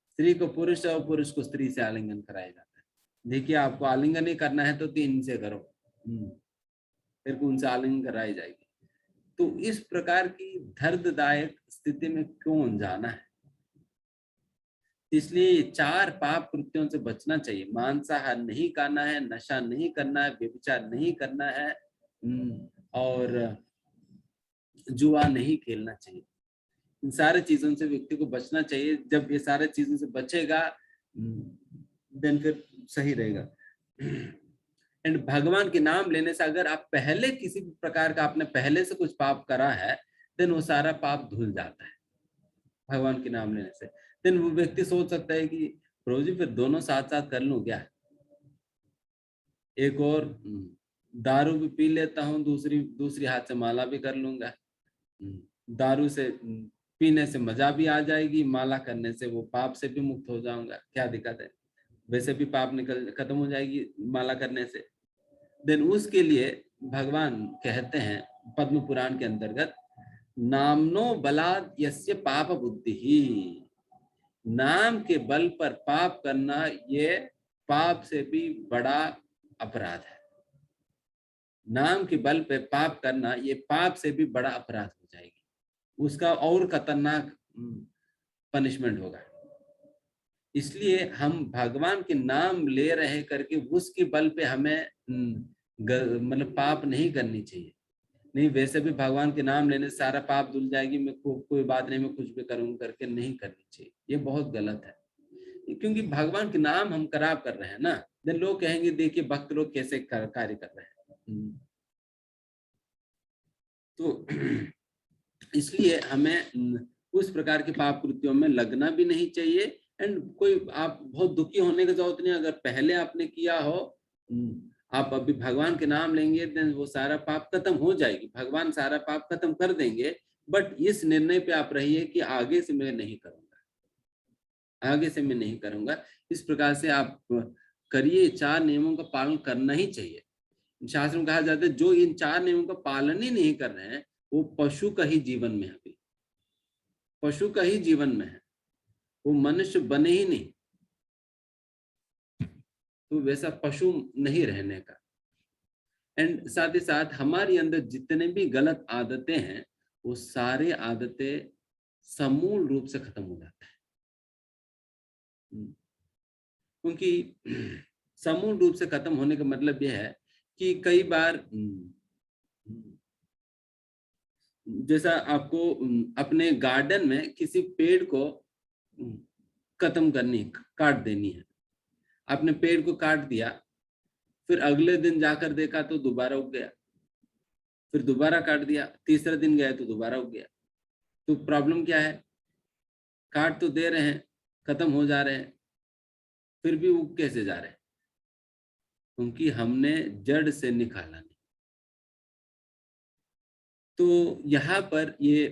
स्त्री को पुरुष और पुरुष को स्त्री से आलिंगन कराया जाता है। देखिए, आपको आलिंगन ही करना है तो 3 से करो, फिर उनसे आलिंगन कराई जाएगी। तो इस प्रकार की दर्ददायक स्थिति में क्यों जाना है? इसलिए 4 पाप कृत्यों से बचना चाहिए। मांसाहार नहीं खाना है, नशा नहीं करना है, व्यभिचार नहीं करना है, और जुआ नहीं खेलना चाहिए। इन सारे चीजों से व्यक्ति को बचना चाहिए। जब ये सारे चीजों से बचेगा देन फिर सही रहेगा। एंड भगवान के नाम लेने से, अगर आप पहले किसी प्रकार का आपने पहले से कुछ पाप करा है, देन वो सारा पाप धुल जाता है भगवान के नाम लेने से। देन वो व्यक्ति सोच सकता है कि प्रभु जी फिर दोनों साथ साथ कर लूं क्या, एक और दारू भी पी लेता हूँ, दूसरी हाथ से माला भी कर लूंगा। दारू से पीने से मजा भी आ जाएगी, माला करने से वो पाप से भी मुक्त हो जाऊंगा, क्या दिक्कत है, वैसे भी पाप खत्म हो जाएगी माला करने से। देन उसके लिए भगवान कहते हैं पद्म पुराण के अंतर्गत, नामनो बलाद यस्य पाप बुद्धि ही, नाम के बल पर पाप करना ये पाप से भी बड़ा अपराध है। नाम के बल पे पाप करना ये पाप से भी बड़ा अपराध हो जाएगी, उसका और खतरनाक पनिशमेंट होगा। इसलिए हम भगवान के नाम ले रहे करके उसके बल पे हमें मतलब पाप नहीं करनी चाहिए। नहीं, वैसे भी भगवान के नाम लेने से सारा पाप धुल जाएगी, मैं कोई बात नहीं, मैं कुछ भी करूँ करके नहीं करनी चाहिए, ये बहुत गलत है। क्योंकि भगवान के नाम हम खराब कर रहे हैं ना, देन लोग कहेंगे देखिए भक्त लोग कैसे कार्य कर रहे हैं। तो इसलिए हमें उस प्रकार के पाप कृत्यों में लगना भी नहीं चाहिए। एंड कोई आप बहुत दुखी होने की जरूरत नहीं, अगर पहले आपने किया हो, आप अभी भगवान के नाम लेंगे देन वो सारा पाप खत्म हो जाएगी, भगवान सारा पाप खत्म कर देंगे। बट इस निर्णय पे आप रहिए कि आगे से मैं नहीं करूंगा, आगे से मैं नहीं करूंगा। इस प्रकार से आप करिए, 4 नियमों का पालन करना ही चाहिए। शास्त्र में कहा जाता है जो इन 4 नियमों का पालन ही नहीं कर रहे हैं वो पशु का ही जीवन में है, अभी पशु का ही जीवन में है, वो मनुष्य बने ही नहीं, तो वैसा पशु नहीं रहने का। एंड साथ ही साथ हमारे अंदर जितने भी गलत आदतें हैं वो सारे आदतें समूल रूप से खत्म हो जाता है। क्योंकि समूल रूप से खत्म होने का मतलब यह है कि कई बार जैसा आपको अपने गार्डन में किसी पेड़ को खत्म करनी, काट देनी है, आपने पेड़ को काट दिया, फिर अगले दिन जाकर देखा तो दोबारा उग गया, फिर दोबारा काट दिया, तीसरा दिन गया तो दोबारा उग गया। तो प्रॉब्लम क्या है, काट तो दे रहे हैं, खत्म हो जा रहे हैं, फिर भी उग कैसे जा रहे हैं, क्योंकि हमने जड़ से निकाला नहीं। तो यहाँ पर ये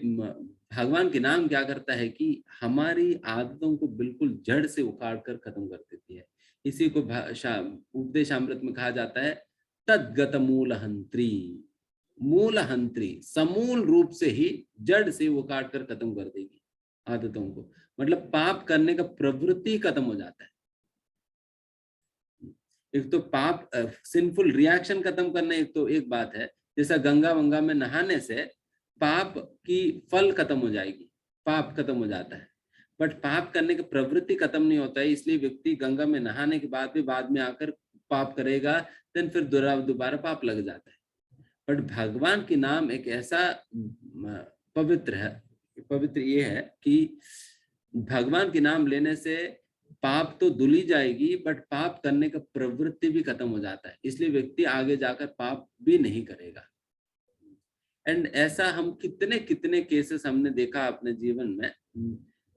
भगवान के नाम क्या करता है कि हमारी आदतों को बिल्कुल जड़ से उखाड़ कर खत्म कर देती है। इसी को उपदेशामृत में कहा जाता है तद्गत मूलहंत्री, मूलहंत्री समूल रूप से ही जड़ से वो काट कर खत्म कर देगी आदतों को। मतलब पाप करने का प्रवृत्ति खत्म हो जाता है। एक तो पाप सिंफुल रिएक्शन खत्म करना एक बात है, जैसा गंगा वंगा में नहाने से पाप की फल खत्म हो जाएगी, पाप खत्म हो जाता है। बट पाप करने की प्रवृत्ति खत्म नहीं होता है, इसलिए व्यक्ति गंगा में नहाने के बाद भी बाद में आकर पाप करेगा, देन फिर दोबारा पाप लग जाता है। बट भगवान के नाम एक ऐसा पवित्र है, पवित्र ये है कि भगवान के नाम लेने से पाप तो धुली जाएगी, बट पाप करने का प्रवृत्ति भी खत्म हो जाता है, इसलिए व्यक्ति आगे जाकर पाप भी नहीं करेगा। एंड ऐसा हम कितने कितने केसेस हमने देखा अपने जीवन में,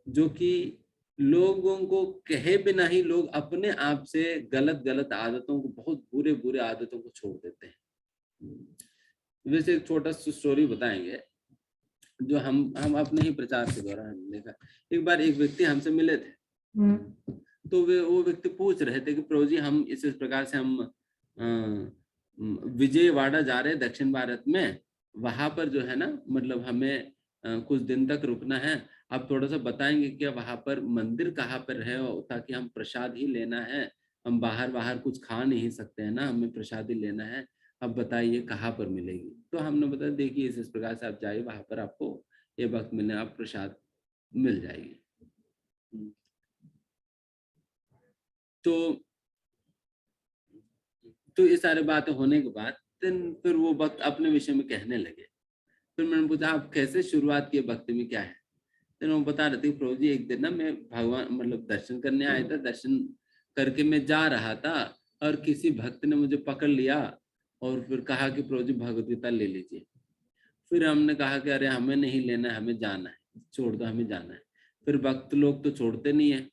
जो कि लोगों को कहे बिना ही लोग अपने आप से गलत गलत आदतों को, बहुत बुरे बुरे आदतों को छोड़ देते हैं। वैसे एक छोटा सा स्टोरी बताएंगे जो हम अपने ही प्रचार के दौरान देखा। एक बार एक व्यक्ति हमसे मिले थे, तो वो व्यक्ति पूछ रहे थे कि प्रभु जी हम इस प्रकार से हम विजयवाड़ा जा रहे हैं दक्षिण भारत में, वहां पर जो है ना मतलब हमें कुछ दिन तक रुकना है, आप थोड़ा सा बताएंगे क्या वहां पर मंदिर कहाँ पर है, ताकि हम प्रसाद ही लेना है, हम बाहर कुछ खा नहीं सकते हैं ना, हमें प्रसाद ही लेना है, अब बताइए कहाँ पर मिलेगी। तो हमने बताया देखिए इस प्रकार से आप जाइए, वहां पर आपको ये वक्त मिलने आप प्रसाद मिल जाएगी। तो ये सारे बातें होने के बाद फिर वो भक्त अपने विषय में कहने लगे। फिर मैंने पूछा आप कैसे शुरुआत की भक्ति में, क्या है? तो वो बता रहे थे प्रभु जी एक दिन ना मैं भगवान मतलब दर्शन करने आया था, दर्शन करके मैं जा रहा था और किसी भक्त ने मुझे पकड़ लिया और फिर कहा कि प्रभु जी भगवद गीता ले लीजिए। फिर हमने कहा कि अरे हमें नहीं लेना है, हमें जाना है, छोड़ दो, हमें जाना है। फिर भक्त लोग तो छोड़ते नहीं है,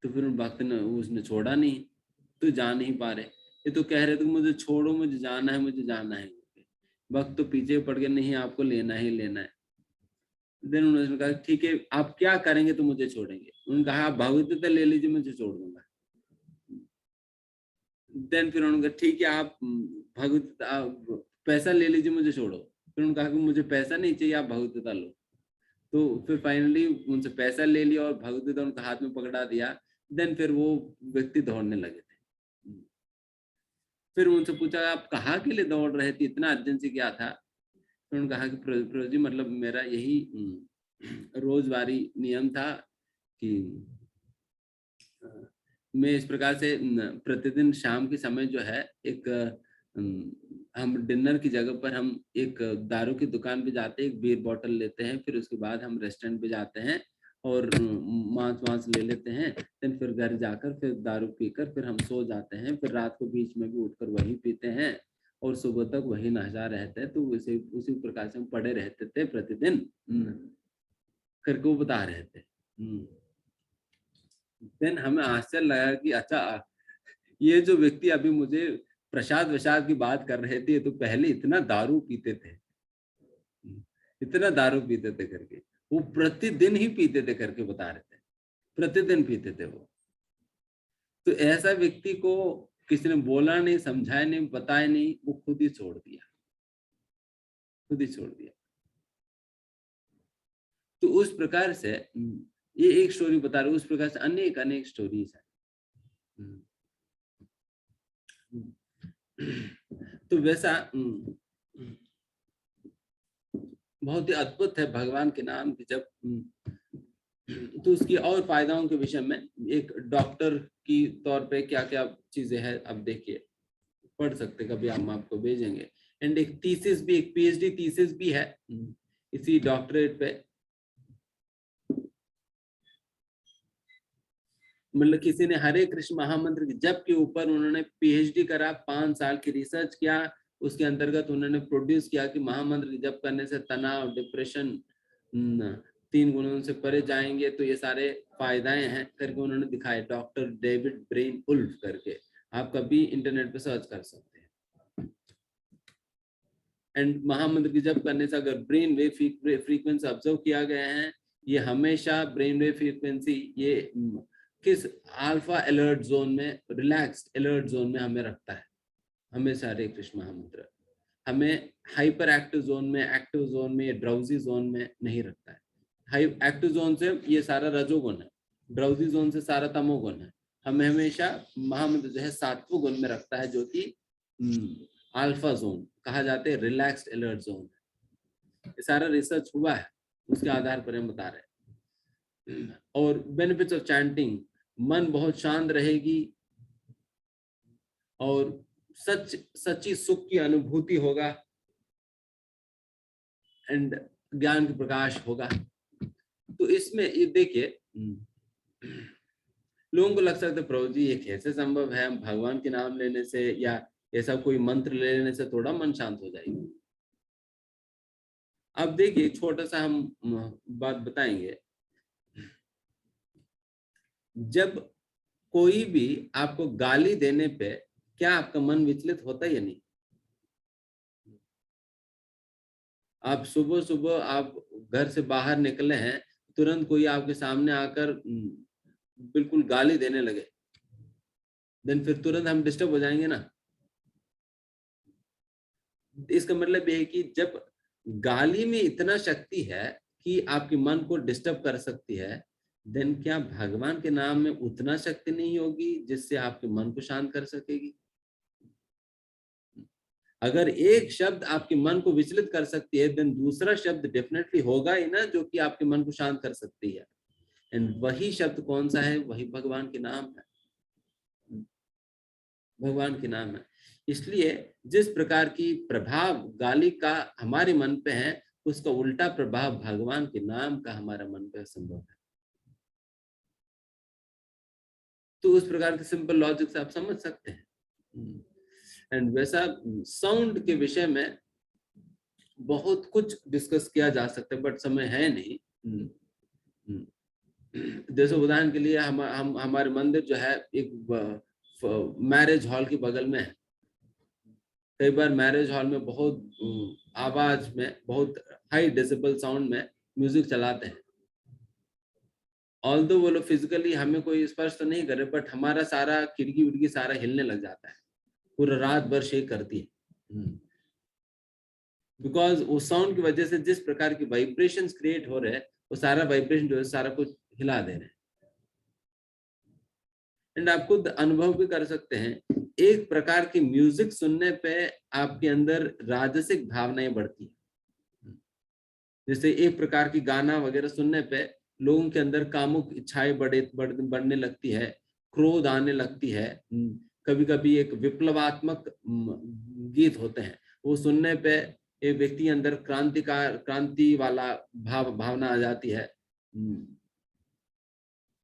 तो फिर भक्त ने उसने छोड़ा नहीं, तो जा नहीं पा रहे, ये तो कह रहे थे मुझे छोड़ो, मुझे जाना है, मुझे जाना है। भक्त तो पीछे पड़ गए, नहीं आपको लेना ही लेना है। देन उन्होंने कहा ठीक है आप क्या करेंगे तो मुझे छोड़ेंगे। उन्होंने कहा आप भगवद गीता ले लीजिए, मुझे छोड़ दूंगा। देन फिर उन्होंने कहा ठीक है आप भगवद पैसा ले लीजिए, मुझे छोड़ो। फिर उन्होंने कहा कि मुझे पैसा नहीं चाहिए, आप भगवद गीता लो। तो फिर फाइनली उनसे पैसा ले लिया और भगवद गीता उनके हाथ में पकड़ा दिया। देन फिर वो व्यक्ति दौड़ने लगे थे। फिर उनसे पूछा आप कहाँ के लिए दौड़ रहे थे, इतना अर्जेंसी क्या था? फिर उन्होंने कहा कि प्रभु जी मतलब मेरा यही रोजवारी नियम था कि मैं इस प्रकार से प्रतिदिन शाम के समय जो है एक हम डिनर की जगह पर हम एक दारू की दुकान पे जाते हैं, एक बीयर बॉटल लेते हैं, फिर उसके बाद हम रेस्टोरेंट पे जाते हैं और मांस ले लेते हैं, फिर घर जाकर फिर दारू पीकर फिर हम सो जाते हैं, फिर रात को बीच में भी उठकर वही पीते हैं और सुबह तक वही नशा रहता है। तो उसी प्रकार से हम पड़े रहते थे प्रतिदिन करके वो बता रहे थे। देन हमें आश्चर्य लगा कि अच्छा ये जो व्यक्ति अभी मुझे प्रसाद वसाद की बात कर रहे थे, तो पहले इतना दारू पीते थे, इतना दारू पीते थे करके, वो प्रतिदिन ही पीते थे करके बता रहे थे, प्रतिदिन पीते थे वो। तो ऐसा व्यक्ति को किसी ने बोला नहीं, समझाया नहीं, बताया नहीं, वो खुद ही छोड़ दिया, खुद ही छोड़ दिया। तो उस प्रकार से ये एक स्टोरी बता रहे, उस प्रकार से अनेक अनेक स्टोरीज है। तो वैसा बहुत ही अद्भुत है भगवान के नाम की जब तो उसकी और फायदाओं के विषय में एक डॉक्टर की तौर पे क्या क्या चीजें हैं अब देखिए, पढ़ सकते, कभी हम आपको भेजेंगे। एंड एक थीसिस भी, एक पीएचडी थीसिस भी है इसी डॉक्टरेट पे, मतलब किसी ने हरे कृष्ण महामंत्र की जप के ऊपर उन्होंने पीएचडी करा, 5 साल की रिसर्च किया, उसके अंतर्गत उन्होंने प्रोड्यूस किया कि महामंत्र की जप करने से तनाव, डिप्रेशन 3 गुणों से परे जाएंगे, तो ये सारे फायदाएं हैं करके उन्होंने दिखाए। डॉक्टर डेविड ब्रेन उल्फ करके आप कभी इंटरनेट पे सर्च कर सकते हैं। एंड महामंत्र की जप करने से अगर ब्रेन वेव फ्रीक्वेंसी ऑब्जर्व किया गया है, ये हमेशा ब्रेन वेव फ्रीक्वेंसी ये किस अल्फा अलर्ट जोन में, रिलैक्स्ड अलर्ट जोन में हमें रखता है। हमेशा हरे कृष्ण महामंत्र हमें हाइपर एक्टिव जोन में, एक्टिव जोन में या ड्राउजी जोन में नहीं रखता है। हाई एक्टिव जोन से ये सारा रजोगुण है, ड्राउजी जोन से सारा तमोगुण है। हमें हमेशा महामंत्र जो है सात्विक गुण में रखता है, जो कि अल्फा जोन कहा जाता है, रिलैक्स्ड अलर्ट जोन। ये सारा रिसर्च हुआ है, उसके आधार पर हम बता रहे हैं। और बेनिफिट्स ऑफ चैंटिंग, मन बहुत शांत रहेगी और सच्ची सुख की अनुभूति होगा एंड ज्ञान का प्रकाश होगा। तो इसमें ये देखिए, लोगों को लग सकता है प्रभु जी ये कैसे संभव है, हम भगवान के नाम लेने से या ऐसा कोई मंत्र लेने से थोड़ा मन शांत हो जाएगा। अब देखिए छोटा सा हम बात बताएंगे, जब कोई भी आपको गाली देने पे क्या आपका मन विचलित होता है या नहीं? आप सुबह सुबह आप घर से बाहर निकले हैं, तुरंत कोई आपके सामने आकर बिल्कुल गाली देने लगे, देन फिर तुरंत हम डिस्टर्ब हो जाएंगे ना। इसका मतलब ये है कि जब गाली में इतना शक्ति है कि आपके मन को डिस्टर्ब कर सकती है, देन क्या भगवान के नाम में उतना शक्ति नहीं होगी जिससे आपके मन को शांत कर सकेगी? अगर एक शब्द आपके मन को विचलित कर सकती है, देन दूसरा शब्द डेफिनेटली होगा ही ना जो कि आपके मन को शांत कर सकती है। एंड वही शब्द कौन सा है? वही भगवान के नाम है, भगवान के नाम है। इसलिए जिस प्रकार की प्रभाव गाली का हमारे मन पे है, उसका उल्टा प्रभाव भगवान के नाम का हमारा मन पे संभव है। तो उस प्रकार के सिंपल लॉजिक से आप समझ सकते हैं। एंड वैसा साउंड के विषय में बहुत कुछ डिस्कस किया जा सकता है, बट समय है नहीं। जैसे उदाहरण के लिए हम हमारे मंदिर जो है एक मैरिज हॉल के बगल में है। कई बार मैरिज हॉल में बहुत आवाज में, बहुत हाई डेसिबल साउंड में म्यूजिक चलाते हैं। ऑल्दो वो लोग फिजिकली हमें कोई स्पर्श तो नहीं करे, बट हमारा सारा खिड़की विड़की सारा हिलने लग जाता है, पूरा रात भर शेक करती है। बिकॉज उस साउंड की वजह से जिस प्रकार की वाइब्रेशंस क्रिएट हो रहे हैं, वो सारा वाइब्रेशन जो है सारा कुछ हिला दे रहे हैं। एंड आप खुद अनुभव भी कर सकते हैं, एक प्रकार की म्यूजिक सुनने पे आपके अंदर राजसिक भावनाएं बढ़ती है। जैसे एक प्रकार की गाना वगैरह सुनने पे लोगों के अंदर कामुक इच्छाएं बढ़ने लगती है, क्रोध आने लगती है। कभी कभी एक विप्लवात्मक गीत होते हैं, वो सुनने पे एक व्यक्ति के अंदर क्रांति वाला भावना आ जाती है।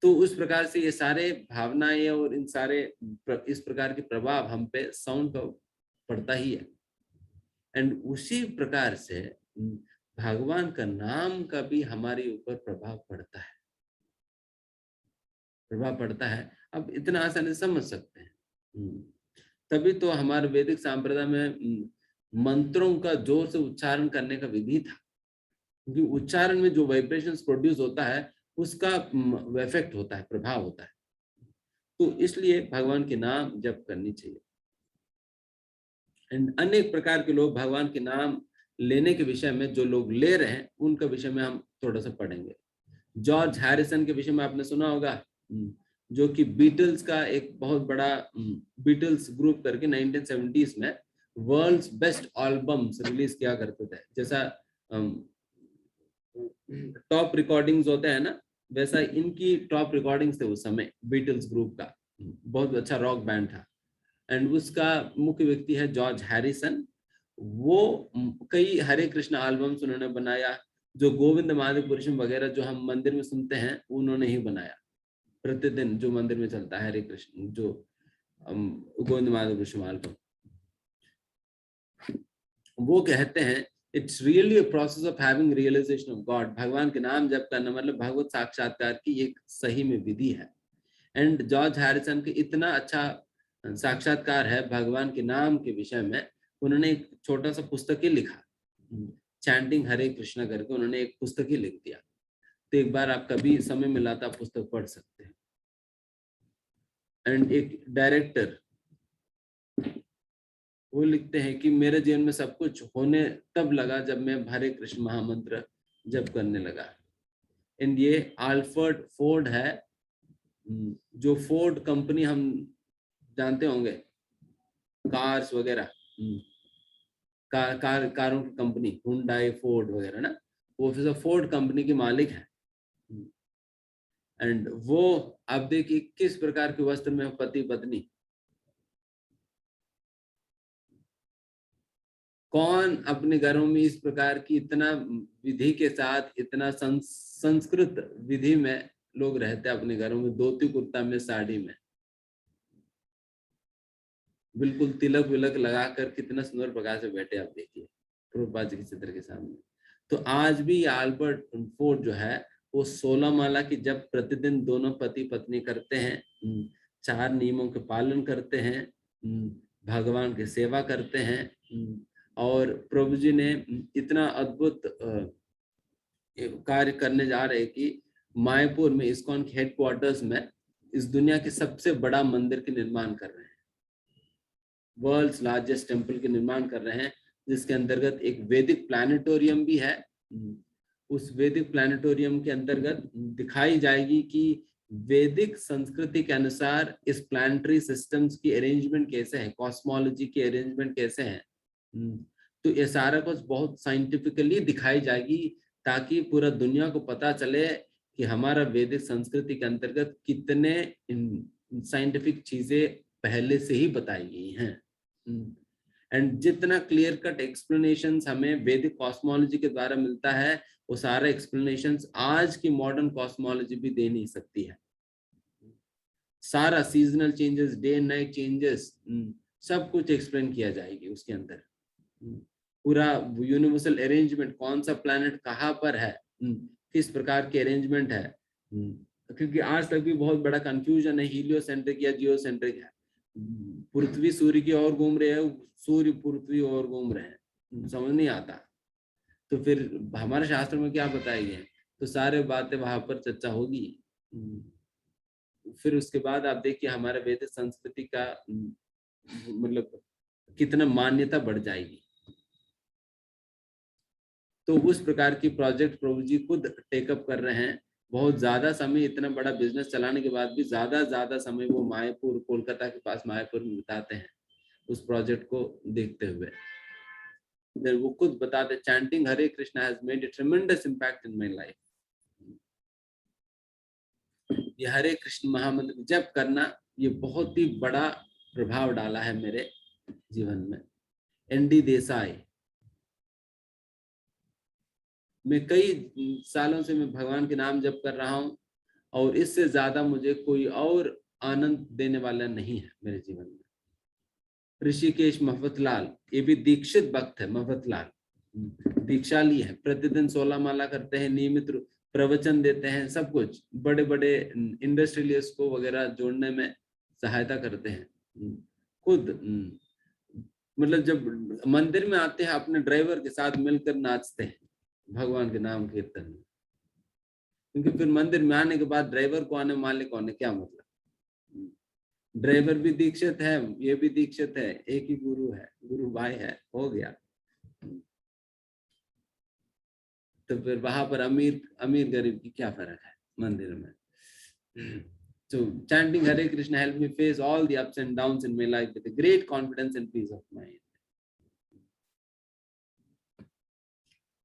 तो उस प्रकार से ये सारे भावनाएं और इन सारे इस प्रकार के प्रभाव हम पे साउंड का पड़ता ही है। एंड उसी प्रकार से भगवान का नाम का भी हमारे ऊपर प्रभाव पड़ता है। अब इतना आसानी से समझ सकते हैं। तभी तो हमारे वैदिक संप्रदाय में मंत्रों का जोर से उच्चारण करने का विधि था, क्योंकि उच्चारण में जो वाइब्रेशंस प्रोड्यूस होता है उसका इफेक्ट होता है, प्रभाव होता है। तो इसलिए भगवान के नाम जप करनी चाहिए। एंड अनेक प्रकार के लोग भगवान के नाम लेने के विषय में, जो लोग ले रहे हैं उनके विषय में हम थोड़ा सा पढ़ेंगे। जॉर्ज हैरिसन के विषय में आपने सुना होगा, जो कि बीटल्स का एक बहुत बड़ा बीटल्स ग्रुप करके 1970s में वर्ल्ड्स बेस्ट एल्बम्स रिलीज किया करते थे। जैसा टॉप रिकॉर्डिंग्स होते हैं ना, वैसा इनकी टॉप रिकॉर्डिंग्स थे उस समय बीटल्स ग्रुप का। बहुत अच्छा रॉक बैंड था। एंड उसका मुख्य व्यक्ति है जॉर्ज हैरिसन। वो कई हरे कृष्ण एल्बम्स उन्होंने बनाया। जो गोविंद माधव पुरुषम वगैरह जो हम मंदिर में सुनते हैं, उन्होंने ही बनाया। प्रतिदिन जो मंदिर में चलता है हरे कृष्ण, जो गोविंद माधव पुरुषम एल्बम, वो कहते हैं it's really a process of having realisation of God. भगवान के नाम जप करना मतलब भगवत साक्षात्कार की एक सही में विधि है। एंड जॉर्ज हैरिसन के इतना अच्छा साक्षात्कार है भगवान के नाम के विषय में, उन्होंने एक छोटा सा पुस्तक ही लिखा, चैंटिंग हरे कृष्णा करके उन्होंने एक पुस्तक ही लिख दिया। तो एक बार आप कभी समय मिला तो आप पुस्तक पढ़ सकते हैं। एंड एक डायरेक्टर वो लिखते हैं कि मेरे जीवन में सब कुछ होने तब लगा जब मैं हरे कृष्ण महामंत्र जप करने लगा। एंड ये आल्फ्रेड फोर्ड है, जो फोर्ड कंपनी हम जानते होंगे, कार्स वगैरह, कारों की कंपनी हुंडई फोर्ड वगैरह ना, वो फोर्ड कंपनी के मालिक है। एंड वो आप देखिए किस प्रकार के वस्त्र में पति पत्नी, कौन अपने घरों में इस प्रकार की इतना विधि के साथ, इतना संस्कृत विधि में लोग रहते हैं अपने घरों में, धोती कुर्ता में, साड़ी में, बिल्कुल तिलक विलक लगाकर कितना सुंदर प्रकार से बैठे आप देखिए प्रभुपाद जी के चित्र के सामने। तो आज भी आल्बर्ट फोर्ड जो है वो 16 माला की जब प्रतिदिन दोनों पति पत्नी करते हैं, 4 नियमों के पालन करते हैं, भगवान की सेवा करते हैं, और प्रभु जी ने इतना अद्भुत कार्य करने जा रहे हैं कि मायापुर में इस्कॉन के हेडक्वार्टर्स में इस दुनिया के सबसे बड़ा मंदिर के निर्माण कर रहे हैं, वर्ल्ड्स लार्जेस्ट टेम्पल के निर्माण कर रहे हैं, जिसके अंतर्गत एक वैदिक प्लानिटोरियम भी है। उस वैदिक प्लानिटोरियम के अंतर्गत दिखाई जाएगी कि वैदिक संस्कृति के अनुसार इस प्लानिटरी सिस्टम्स की अरेंजमेंट कैसे है, कॉस्मोलॉजी की अरेंजमेंट कैसे है। तो ये सारा कुछ बहुत साइंटिफिकली दिखाई जाएगी ताकि पूरा दुनिया को पता चले कि हमारा वैदिक संस्कृति के अंतर्गत कितने साइंटिफिक चीजें पहले से ही बताई गई हैं। एंड जितना क्लियर कट एक्सप्लेनेशन हमें वैदिक कॉस्मोलॉजी के द्वारा मिलता है, वो सारे एक्सप्लेनेशन आज की मॉडर्न कॉस्मोलॉजी भी दे नहीं सकती है। सारा seasonal changes, day and night changes, सब कुछ एक्सप्लेन किया जाएगी उसके अंदर। पूरा यूनिवर्सल अरेंजमेंट, कौन सा प्लैनेट कहाँ पर है, किस प्रकार के अरेंजमेंट है, क्योंकि आज तक भी बहुत बड़ा कंफ्यूजन है, हीलियोसेंट्रिक या जियोसेंट्रिक है। पृथ्वी सूर्य की ओर घूम रहे हैं, सूर्य पृथ्वी ओर घूम रहे हैं, समझ नहीं आता। तो फिर हमारे शास्त्र में क्या बताया गया है, तो सारे बातें वहां पर चर्चा होगी। फिर उसके बाद आप देखिए हमारे वैदिक संस्कृति का मतलब कितना मान्यता बढ़ जाएगी। तो उस प्रकार की प्रोजेक्ट प्रभु जी खुद टेकअप कर रहे हैं। बहुत ज्यादा समय, इतना बड़ा बिजनेस चलाने के बाद भी ज्यादा समय वो मायापुर, कोलकाता के पास मायापुर में बिताते हैं उस प्रोजेक्ट को देखते हुए। फिर वो खुद बताते, chanting Hare Krishna has made a ट्रेमेंडस impact in my life. ये हरे कृष्ण महामंत्र जप करना, ये बहुत ही बड़ा प्रभाव डाला है मेरे जीवन में। एनडी देसाई, मैं कई सालों से मैं भगवान के नाम जप कर रहा हूँ, और इससे ज्यादा मुझे कोई और आनंद देने वाला नहीं है मेरे जीवन में। ऋषिकेश महफतलाल, ये भी दीक्षित भक्त है, महफतलाल दीक्षा ली है, प्रतिदिन 16 माला करते हैं, नियमित प्रवचन देते हैं, सब कुछ बड़े बड़े इंडस्ट्रियलिस्ट को वगैरह जोड़ने में सहायता करते हैं खुद। मतलब जब मंदिर में आते हैं अपने ड्राइवर के साथ मिलकर नाचते हैं भगवान के नाम कीर्तन में, क्योंकि फिर मंदिर में आने के बाद ड्राइवर को आने, मालिक होने क्या मतलब। ड्राइवर भी दीक्षित है, ये भी दीक्षित है, एक ही गुरु है, गुरु भाई है, हो गया। तो फिर वहां पर अमीर अमीर गरीब की क्या फर्क है मंदिर में। So chanting Hare Krishna helped me face all the ups and downs in my life with a great confidence and peace of mind.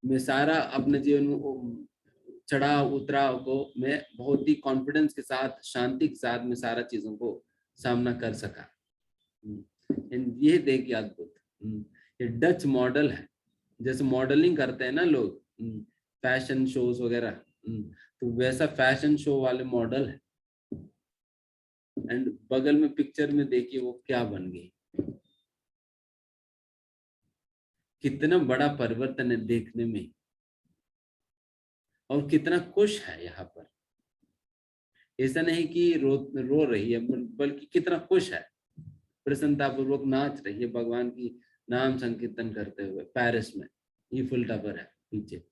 मैं सारा अपने जीवन में चढ़ाव उतराव को मैं बहुत ही कॉन्फिडेंस के साथ, शांति के साथ मैं सारा चीजों को सामना कर सका। ये देखिए अद्भुत, ये डच मॉडल है। जैसे मॉडलिंग करते हैं ना लोग, फैशन शोज वगैरह, तो वैसा फैशन शो वाले मॉडल है। एंड बगल में पिक्चर में देखिए वो क्या बन गई, कितना बड़ा परिवर्तन है देखने में, और कितना खुश है यहाँ पर। ऐसा नहीं कि रो रही है, बल्कि कितना खुश है, प्रसन्नता पूर्वक नाच रही है भगवान की नाम संकीर्तन करते हुए पेरिस में। ये फुल टावर है पीछे।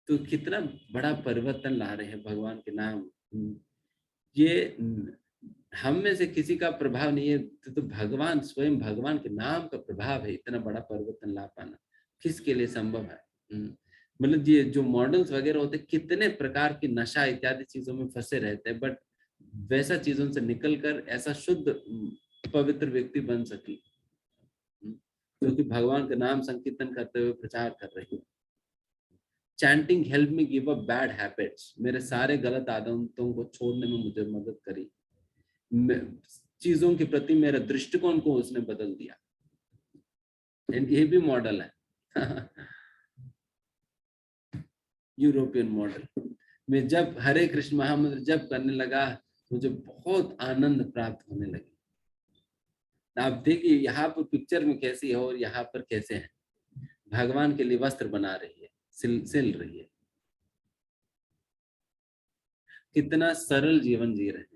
तो कितना बड़ा परिवर्तन ला रहे हैं भगवान के नाम। ये हम में से किसी का प्रभाव नहीं है, तो भगवान स्वयं, भगवान के नाम का प्रभाव है इतना बड़ा परिवर्तन ला पाना। किसके लिए संभव है। मतलब ये जो मॉडल्स वगैरह होते, कितने प्रकार की नशा इत्यादि चीजों में फंसे रहते हैं, बट वैसा चीजों से निकलकर ऐसा शुद्ध पवित्र व्यक्ति बन सके, जो कि भगवान का नाम संकीर्तन करते हुए प्रचार कर रही है। Chanting help me give up bad habits, मेरे सारे गलत आदतों को छोड़ने में मुझे मदद करी। चीजों के प्रति मेरे दृष्टिकोण को उसने बदल दिया। एंड ये भी मॉडल है यूरोपियन मॉडल में। जब हरे कृष्ण महामंत्र जप करने लगा, मुझे बहुत आनंद प्राप्त होने लगी। आप देखिए यहाँ पर पिक्चर में कैसी है और यहाँ पर कैसे है। भगवान के लिए वस्त्र बना रही है, सिल रही है। कितना सरल जीवन जी रहे हैं।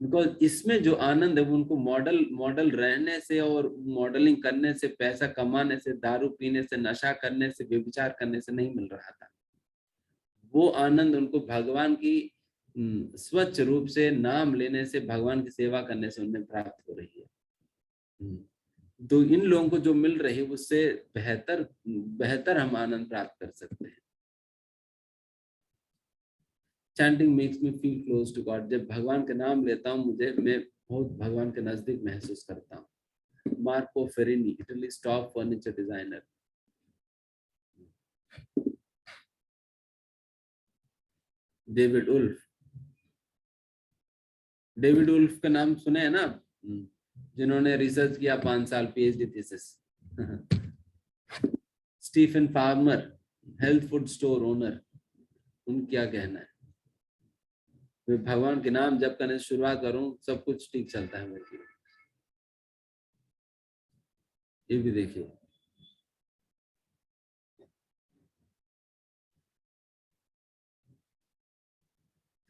बिकॉज इसमें जो आनंद है वो उनको मॉडल रहने से और मॉडलिंग करने से, पैसा कमाने से, दारू पीने से, नशा करने से, व्यभिचार करने से नहीं मिल रहा था। वो आनंद उनको भगवान की स्वच्छ रूप से नाम लेने से, भगवान की सेवा करने से उन्हें प्राप्त हो रही है। तो इन लोगों को जो मिल रही है उससे बेहतर हम आनंद प्राप्त कर सकते हैं। Chanting makes me feel close to God. जब भगवान का नाम लेता हूँ मैं बहुत भगवान के नजदीक महसूस करता हूँ। Marco Ferrini, Italy top furniture designer. David Wolf का नाम सुने हैं ना, जिन्होंने रिसर्च किया 5 साल PhD thesis. Stephen Farmer, health food store owner, उन क्या कहना है। मैं भगवान के नाम जप करने से शुरुआत करूं, सब कुछ ठीक चलता है मेरे लिए। ये भी देखिए,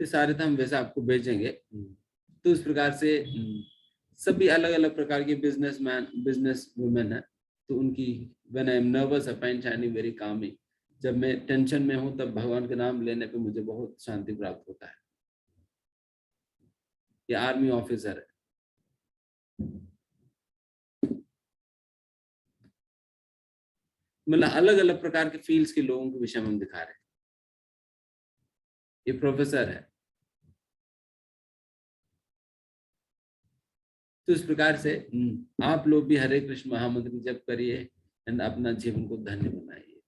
ये सारे तो हम वैसे आपको भेजेंगे। तो इस प्रकार से सभी अलग अलग प्रकार के बिजनेस वुमेन है। तो उनकी when I am nervous I find chanting very Kameng. जब मैं टेंशन में हूं तब भगवान के नाम लेने पे मुझे बहुत शांति प्राप्त होता है। ये आर्मी ऑफिसर है। मतलब अलग अलग प्रकार के फील्ड्स के लोगों के विषय में हम दिखा रहे हैं। ये प्रोफेसर है। तो इस प्रकार से आप लोग भी हरे कृष्ण महामंत्र जप करिए एंड अपना जीवन को धन्य बनाइए।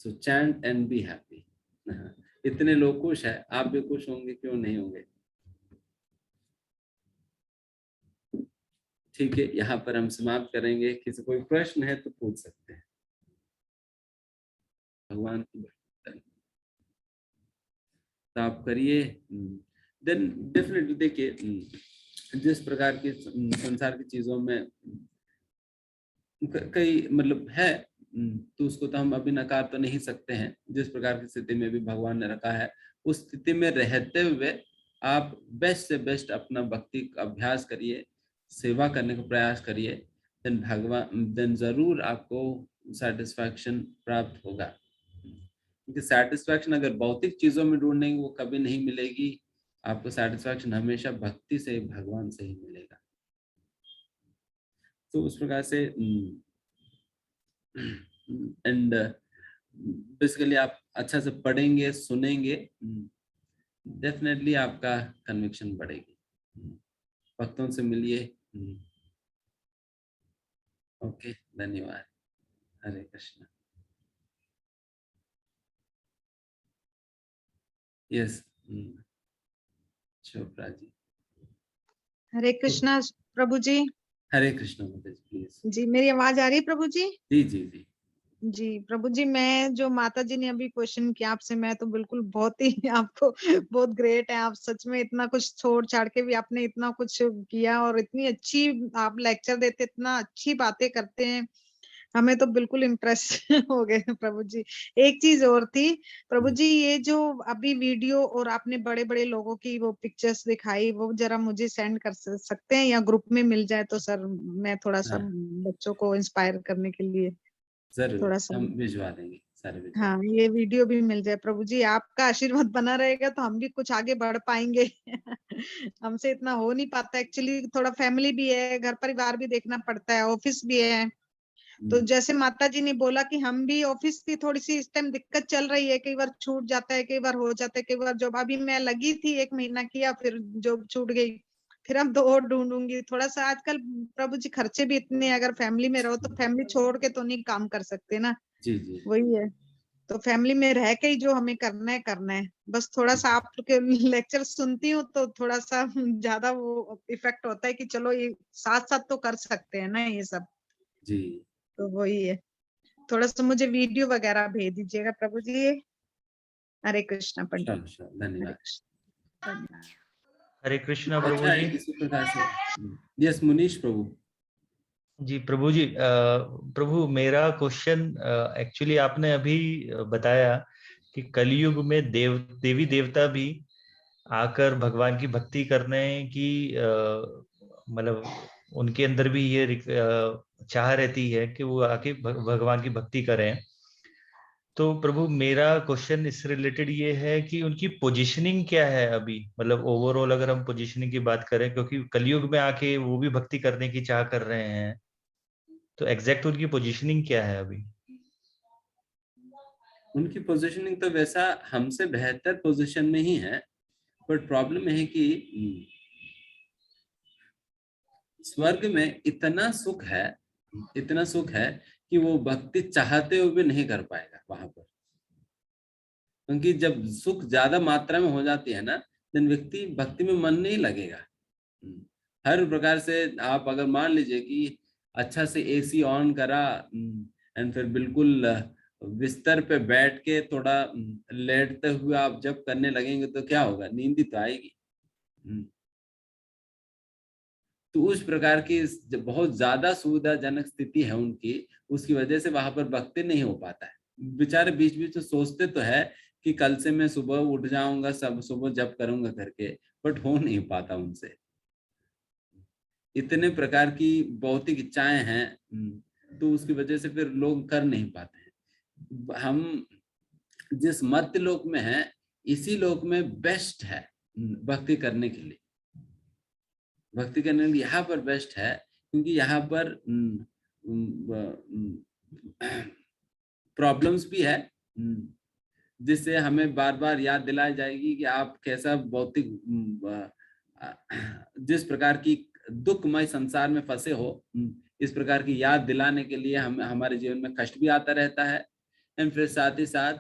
सो चैंट एंड बी हैप्पी। इतने लोग खुश है, आप भी खुश होंगे, क्यों नहीं होंगे। ठीक है, यहाँ पर हम समाप्त करेंगे। किसी कोई प्रश्न है तो पूछ सकते हैं। भगवान की तो आप करिए। देन डेफिनेटली देखिए, जिस प्रकार की संसार की चीजों में कई मतलब है, तो उसको तो हम अभी नकार तो नहीं सकते हैं। जिस प्रकार की स्थिति में भी भगवान ने रखा है, उस स्थिति में रहते हुए आप बेस्ट से बेस्ट अपना भक्ति का अभ्यास करिए, सेवा करने का प्रयास करिए। देन जरूर आपको सेटिस्फैक्शन प्राप्त होगा। क्योंकि सेटिस्फैक्शन अगर भौतिक चीजों में ढूंढेंगे वो कभी नहीं मिलेगी। आपको सेटिस्फैक्शन हमेशा भक्ति से, भगवान से ही मिलेगा। तो उस प्रकार से एंड बेसिकली आप अच्छा से पढ़ेंगे, सुनेंगे, डेफिनेटली आपका कन्विक्शन बढ़ेगी। भक्तों से मिलिए। ओके, धन्यवाद। हरे कृष्ण। यस, चोपड़ा जी। हरे कृष्णा प्रभु जी। हरे कृष्ण माता जी, प्लीज। जी मेरी आवाज आ रही है प्रभु जी? जी जी जी जी प्रभु जी, मैं जो माता जी ने अभी क्वेश्चन किया आपसे, मैं तो बिल्कुल बहुत ही आपको बहुत ग्रेट है आप, सच में इतना कुछ छोड़ छाड़ के भी आपने इतना कुछ किया और इतनी अच्छी आप लेक्चर देते, इतना अच्छी बातें करते हैं, हमें तो बिल्कुल इम्प्रेस हो गए प्रभु जी। एक चीज और थी प्रभु जी, ये जो अभी वीडियो और आपने बड़े बड़े लोगों की वो पिक्चर्स दिखाई, वो जरा मुझे सेंड कर सकते हैं या ग्रुप में मिल जाए तो सर, मैं थोड़ा सा बच्चों को इंस्पायर करने के लिए जरूर थोड़ा सा। हम भिजवा देंगे, सारे भिजवा हाँ ये वीडियो भी मिल जाए प्रभु जी, आपका आशीर्वाद बना रहेगा तो हम भी कुछ आगे बढ़ पाएंगे। हमसे इतना हो नहीं पाता एक्चुअली, थोड़ा फैमिली भी है, घर परिवार भी देखना पड़ता है, ऑफिस भी है। तो जैसे माता जी ने बोला कि हम भी ऑफिस की थोड़ी सी इस टाइम दिक्कत चल रही है, कई बार छूट जाता है, कई बार हो जाता है, कई बार जॉब, अभी मैं लगी थी 1 महीना किया फिर जॉब छूट गई, फिर अब तो और ढूंढूंगी थोड़ा सा। आजकल प्रभु जी खर्चे भी इतने हैं, अगर फैमिली में रहो तो फैमिली छोड़ के तो नहीं काम कर सकते ना। जी जी। वही है, तो फैमिली में रह के ही जो हमें करना है करना है। बस थोड़ा सा आपके लेक्चर सुनती हूँ तो थोड़ा सा ज्यादा वो इफेक्ट होता है कि चलो ये साथ साथ तो कर सकते हैं ना ये सब। जी। तो वही है, थोड़ा सा मुझे वीडियो वगैरह भेज दीजिएगा प्रभु जी। हरे कृष्णा पंडित। चलो चलो, हरे धन्यवाद। कृष्ण धन्यवाद। हरे कृष्णा प्रभु अच्छा, जी। इसी प्रकार से यस मुनीश प्रभु। जी प्रभु जी, प्रभु मेरा क्वेश्चन एक्चुअली आपने अभी बताया कि कलयुग में देवी देवता भी आकर भगवान की भक्ति करने की मतलब उनके अंदर भी ये चाह रहती है कि वो आके भगवान की भक्ति करें। तो प्रभु मेरा क्वेश्चन इससे रिलेटेड ये है कि उनकी पोजीशनिंग क्या है अभी, मतलब ओवरऑल अगर हम पोजीशनिंग की बात करें, क्योंकि कलयुग में आके वो भी भक्ति करने की चाह कर रहे हैं, तो एग्जैक्ट उनकी पोजीशनिंग क्या है अभी? उनकी पोजीशनिंग तो वैसा हमसे बेहतर पोजीशन में ही है, बट प्रॉब्लम है कि स्वर्ग में इतना सुख है, इतना सुख है कि वो भक्ति चाहते हुए भी नहीं कर पाएगा वहां पर। क्योंकि जब सुख ज्यादा मात्रा में हो जाती है ना, देन व्यक्ति भक्ति में मन नहीं लगेगा। हर प्रकार से आप अगर मान लीजिए कि अच्छा से एसी ऑन करा एंड फिर बिल्कुल बिस्तर पे बैठ के थोड़ा लेटते हुए आप जब करने लगेंगे तो क्या होगा, नींद ही तो आएगी। तो उस प्रकार की बहुत ज्यादा सुविधाजनक स्थिति है उनकी, उसकी वजह से वहां पर भक्ति नहीं हो पाता है। बेचारे बीच बीच में सोचते तो है कि कल से मैं सुबह उठ जाऊंगा, सब सुबह जब करूंगा करके, बट हो नहीं पाता उनसे। इतने प्रकार की भौतिक इच्छाएं हैं, तो उसकी वजह से फिर लोग कर नहीं पाते हैं। हम जिस मर्त्य लोक में हैं, इसी लोक में बेस्ट है भक्ति करने के लिए। भक्ति करने के लिए यहाँ पर बेस्ट है, क्योंकि यहाँ पर प्रॉब्लम्स भी है, जिससे हमें बार बार याद दिलाई जाएगी कि आप कैसा भौतिक जिस प्रकार की दुखमय संसार में फंसे हो, इस प्रकार की याद दिलाने के लिए हम हमारे जीवन में कष्ट भी आता रहता है। एंड फिर साथ ही साथ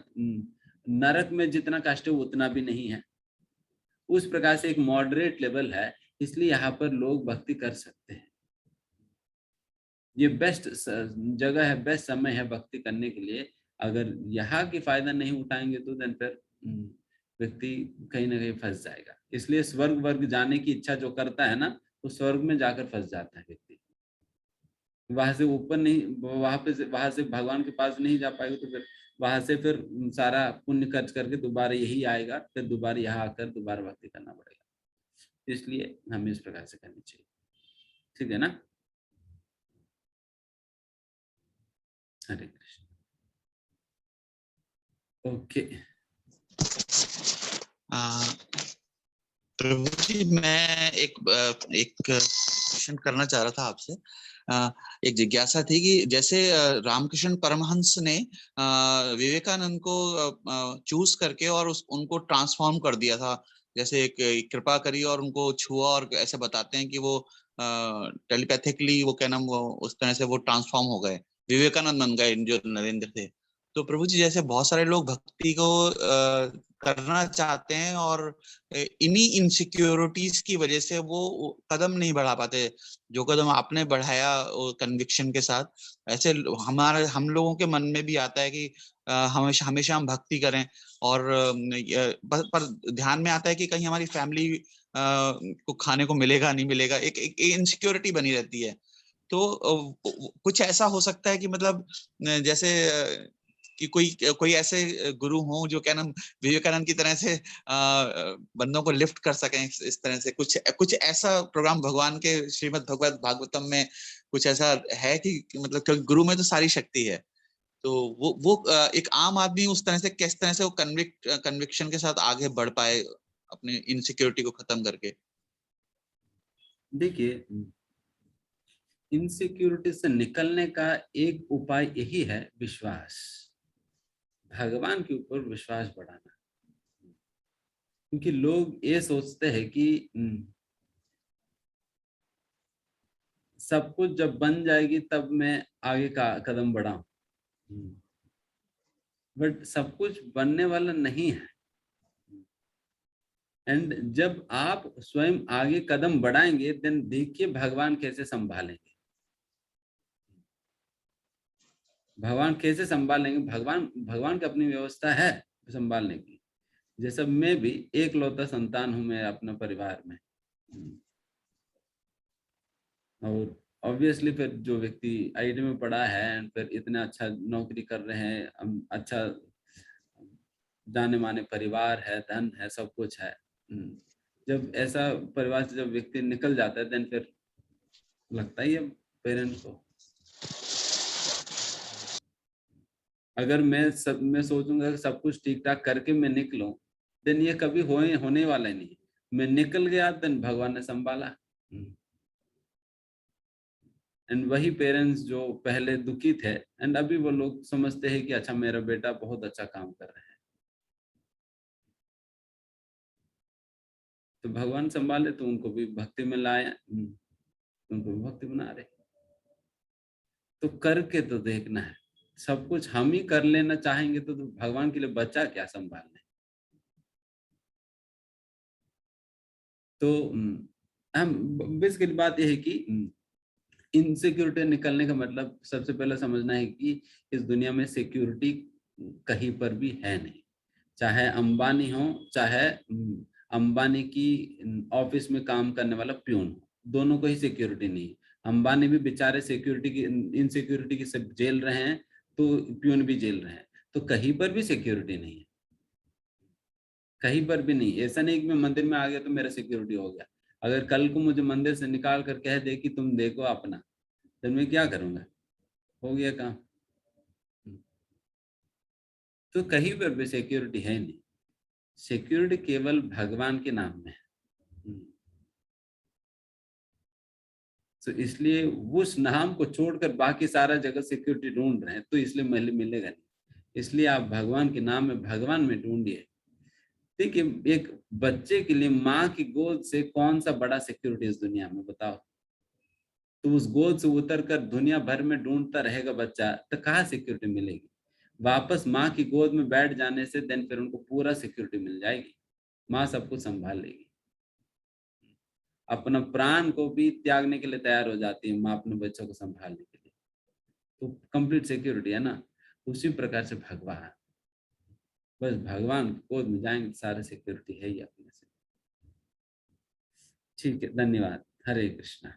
नरक में जितना कष्ट है उतना भी नहीं है। उस प्रकार से एक मॉडरेट लेवल है, इसलिए यहाँ पर लोग भक्ति कर सकते हैं। ये बेस्ट जगह है, बेस्ट समय है भक्ति करने के लिए। अगर यहाँ की फायदा नहीं उठाएंगे तो देन फिर व्यक्ति कहीं ना कहीं फंस जाएगा। इसलिए स्वर्ग वर्ग जाने की इच्छा जो करता है ना, वो स्वर्ग में जाकर फंस जाता है व्यक्ति। वहां से ऊपर नहीं, वहां से भगवान के पास नहीं जा पाएगा, तो फिर वहां से फिर सारा पुण्य खर्च करके दोबारा यही आएगा, फिर दोबारा यहाँ आकर दोबारा भक्ति करना पड़ेगा। इसलिए हमें इस प्रकार से करनी चाहिए। ठीक है ना? हरे कृष्ण। ओके। प्रभु जी, मैं एक क्वेश्चन करना चाह रहा था आपसे। एक जिज्ञासा थी कि जैसे रामकृष्ण परमहंस ने विवेकानंद को चूज करके और उनको ट्रांसफॉर्म कर दिया था, जैसे एक कृपा करी और उनको छुआ और ऐसे बताते हैं कि वो टेलीपैथिकली वो क्या नाम, वो उस तरह से वो ट्रांसफॉर्म हो गए, विवेकानंद बन गए जो नरेंद्र थे। तो प्रभु जी, जैसे बहुत सारे लोग भक्ति को करना चाहते हैं और इन्हीं इनसिक्योरिटीज की वजह से वो कदम नहीं बढ़ा पाते, जो कदम आपने बढ़ाया कन्विक्शन के साथ। ऐसे हम लोगों के मन में भी आता है कि हमेशा हमेशा हम भक्ति करें, और पर ध्यान में आता है कि कहीं हमारी फैमिली को खाने को मिलेगा नहीं मिलेगा, एक इनसिक्योरिटी बनी रहती है। तो कुछ ऐसा हो सकता है कि मतलब जैसे कि कोई ऐसे गुरु हो जो क्या नाम विवेकानंद की तरह से बंदों को लिफ्ट कर सकें, इस तरह से कुछ ऐसा प्रोग्राम भगवान के श्रीमद् भगवत भागवतम में कुछ ऐसा है कि मतलब, क्योंकि गुरु में तो सारी शक्ति है, तो वो एक आम आदमी उस तरह से किस तरह से वो कन्विक्शन के साथ आगे बढ़ पाए अपनी इनसिक्योरिटी को खत्म करके? देखिए, इनसिक्योरिटी से निकलने का एक उपाय यही है, विश्वास, भगवान के ऊपर विश्वास बढ़ाना। क्योंकि लोग ये सोचते हैं कि सब कुछ जब बन जाएगी तब मैं आगे का कदम बढ़ाऊं, बट सब कुछ बनने वाला नहीं है। एंड जब आप स्वयं आगे कदम बढ़ाएंगे देन देखिए भगवान कैसे संभालेंगे। भगवान कैसे संभालेंगे, भगवान की अपनी व्यवस्था है संभालने की। जैसे मैं भी एकलौता संतान हूं मैं अपने परिवार में, और ऑब्वियसली फिर जो व्यक्ति आईटी में पढ़ा है एंड फिर इतना अच्छा नौकरी कर रहे हैं, अच्छा जाने माने परिवार है, धन है, सब कुछ है, जब ऐसा परिवार से जब व्यक्ति निकल जाता है देन फिर लगता ही है पेरेंट्स को। अगर मैं सोचूंगा कि सब कुछ ठीक ठाक करके मैं निकलूं देन ये कभी होने वाला ही नहीं। मैं निकल गया देन भगवान ने संभाला। एंड वही पेरेंट्स जो पहले दुखी थे एंड अभी वो लोग समझते हैं कि अच्छा मेरा बेटा बहुत अच्छा काम कर रहा है, तो भगवान संभाले तो उनको भी भक्ति में लाए, उनको भी भक्ति बना रहे। तो करके तो देखना है, सब कुछ हम ही कर लेना चाहेंगे तो भगवान के लिए बचा क्या संभालने। तो हम बेसिकली बात यह है कि इनसिक्योरिटी निकलने का मतलब सबसे पहले समझना है कि इस दुनिया में सिक्योरिटी कहीं पर भी है नहीं। चाहे अंबानी हो, चाहे अंबानी की ऑफिस में काम करने वाला प्यून हो, दोनों को ही सिक्योरिटी नहीं है। अंबानी भी बेचारे सिक्योरिटी की इनसिक्योरिटी की सब झेल रहे हैं, तो प्यून भी झेल रहे हैं। तो कहीं पर भी सिक्योरिटी नहीं है, कहीं पर भी नहीं। ऐसा नहीं कि मैं मंदिर में आ गया तो मेरा सिक्योरिटी हो गया। अगर कल को मुझे मंदिर से निकाल कर कह दे कि तुम देखो अपना, तो मैं क्या करूंगा, हो गया काम। तो कहीं पर भी सिक्योरिटी है नहीं, सिक्योरिटी केवल भगवान के नाम में है। तो इसलिए उस नाम को छोड़कर बाकी सारा जगह सिक्योरिटी ढूंढ रहे हैं, तो इसलिए मिलेगा नहीं। इसलिए आप भगवान के नाम में भगवान में ढूंढिए। देखिए एक बच्चे के लिए माँ की गोद से कौन सा बड़ा सिक्योरिटी इस दुनिया में, बताओ। तो उस गोद से उतर कर दुनिया भर में ढूंढता रहेगा बच्चा, तो कहाँ सिक्योरिटी मिलेगी। वापस माँ की गोद में बैठ जाने से देन फिर उनको पूरा सिक्योरिटी मिल जाएगी, माँ सब कुछ संभाल लेगी। अपना प्राण को भी त्यागने के लिए तैयार हो जाती है माँ अपने बच्चों को संभालने के लिए, तो कंप्लीट सिक्योरिटी है ना। उसी प्रकार से भगवान, बस भगवान की गोद में जाएंगे सारे सिक्योरिटी है ही अपने से। ठीक है, धन्यवाद। हरे कृष्णा।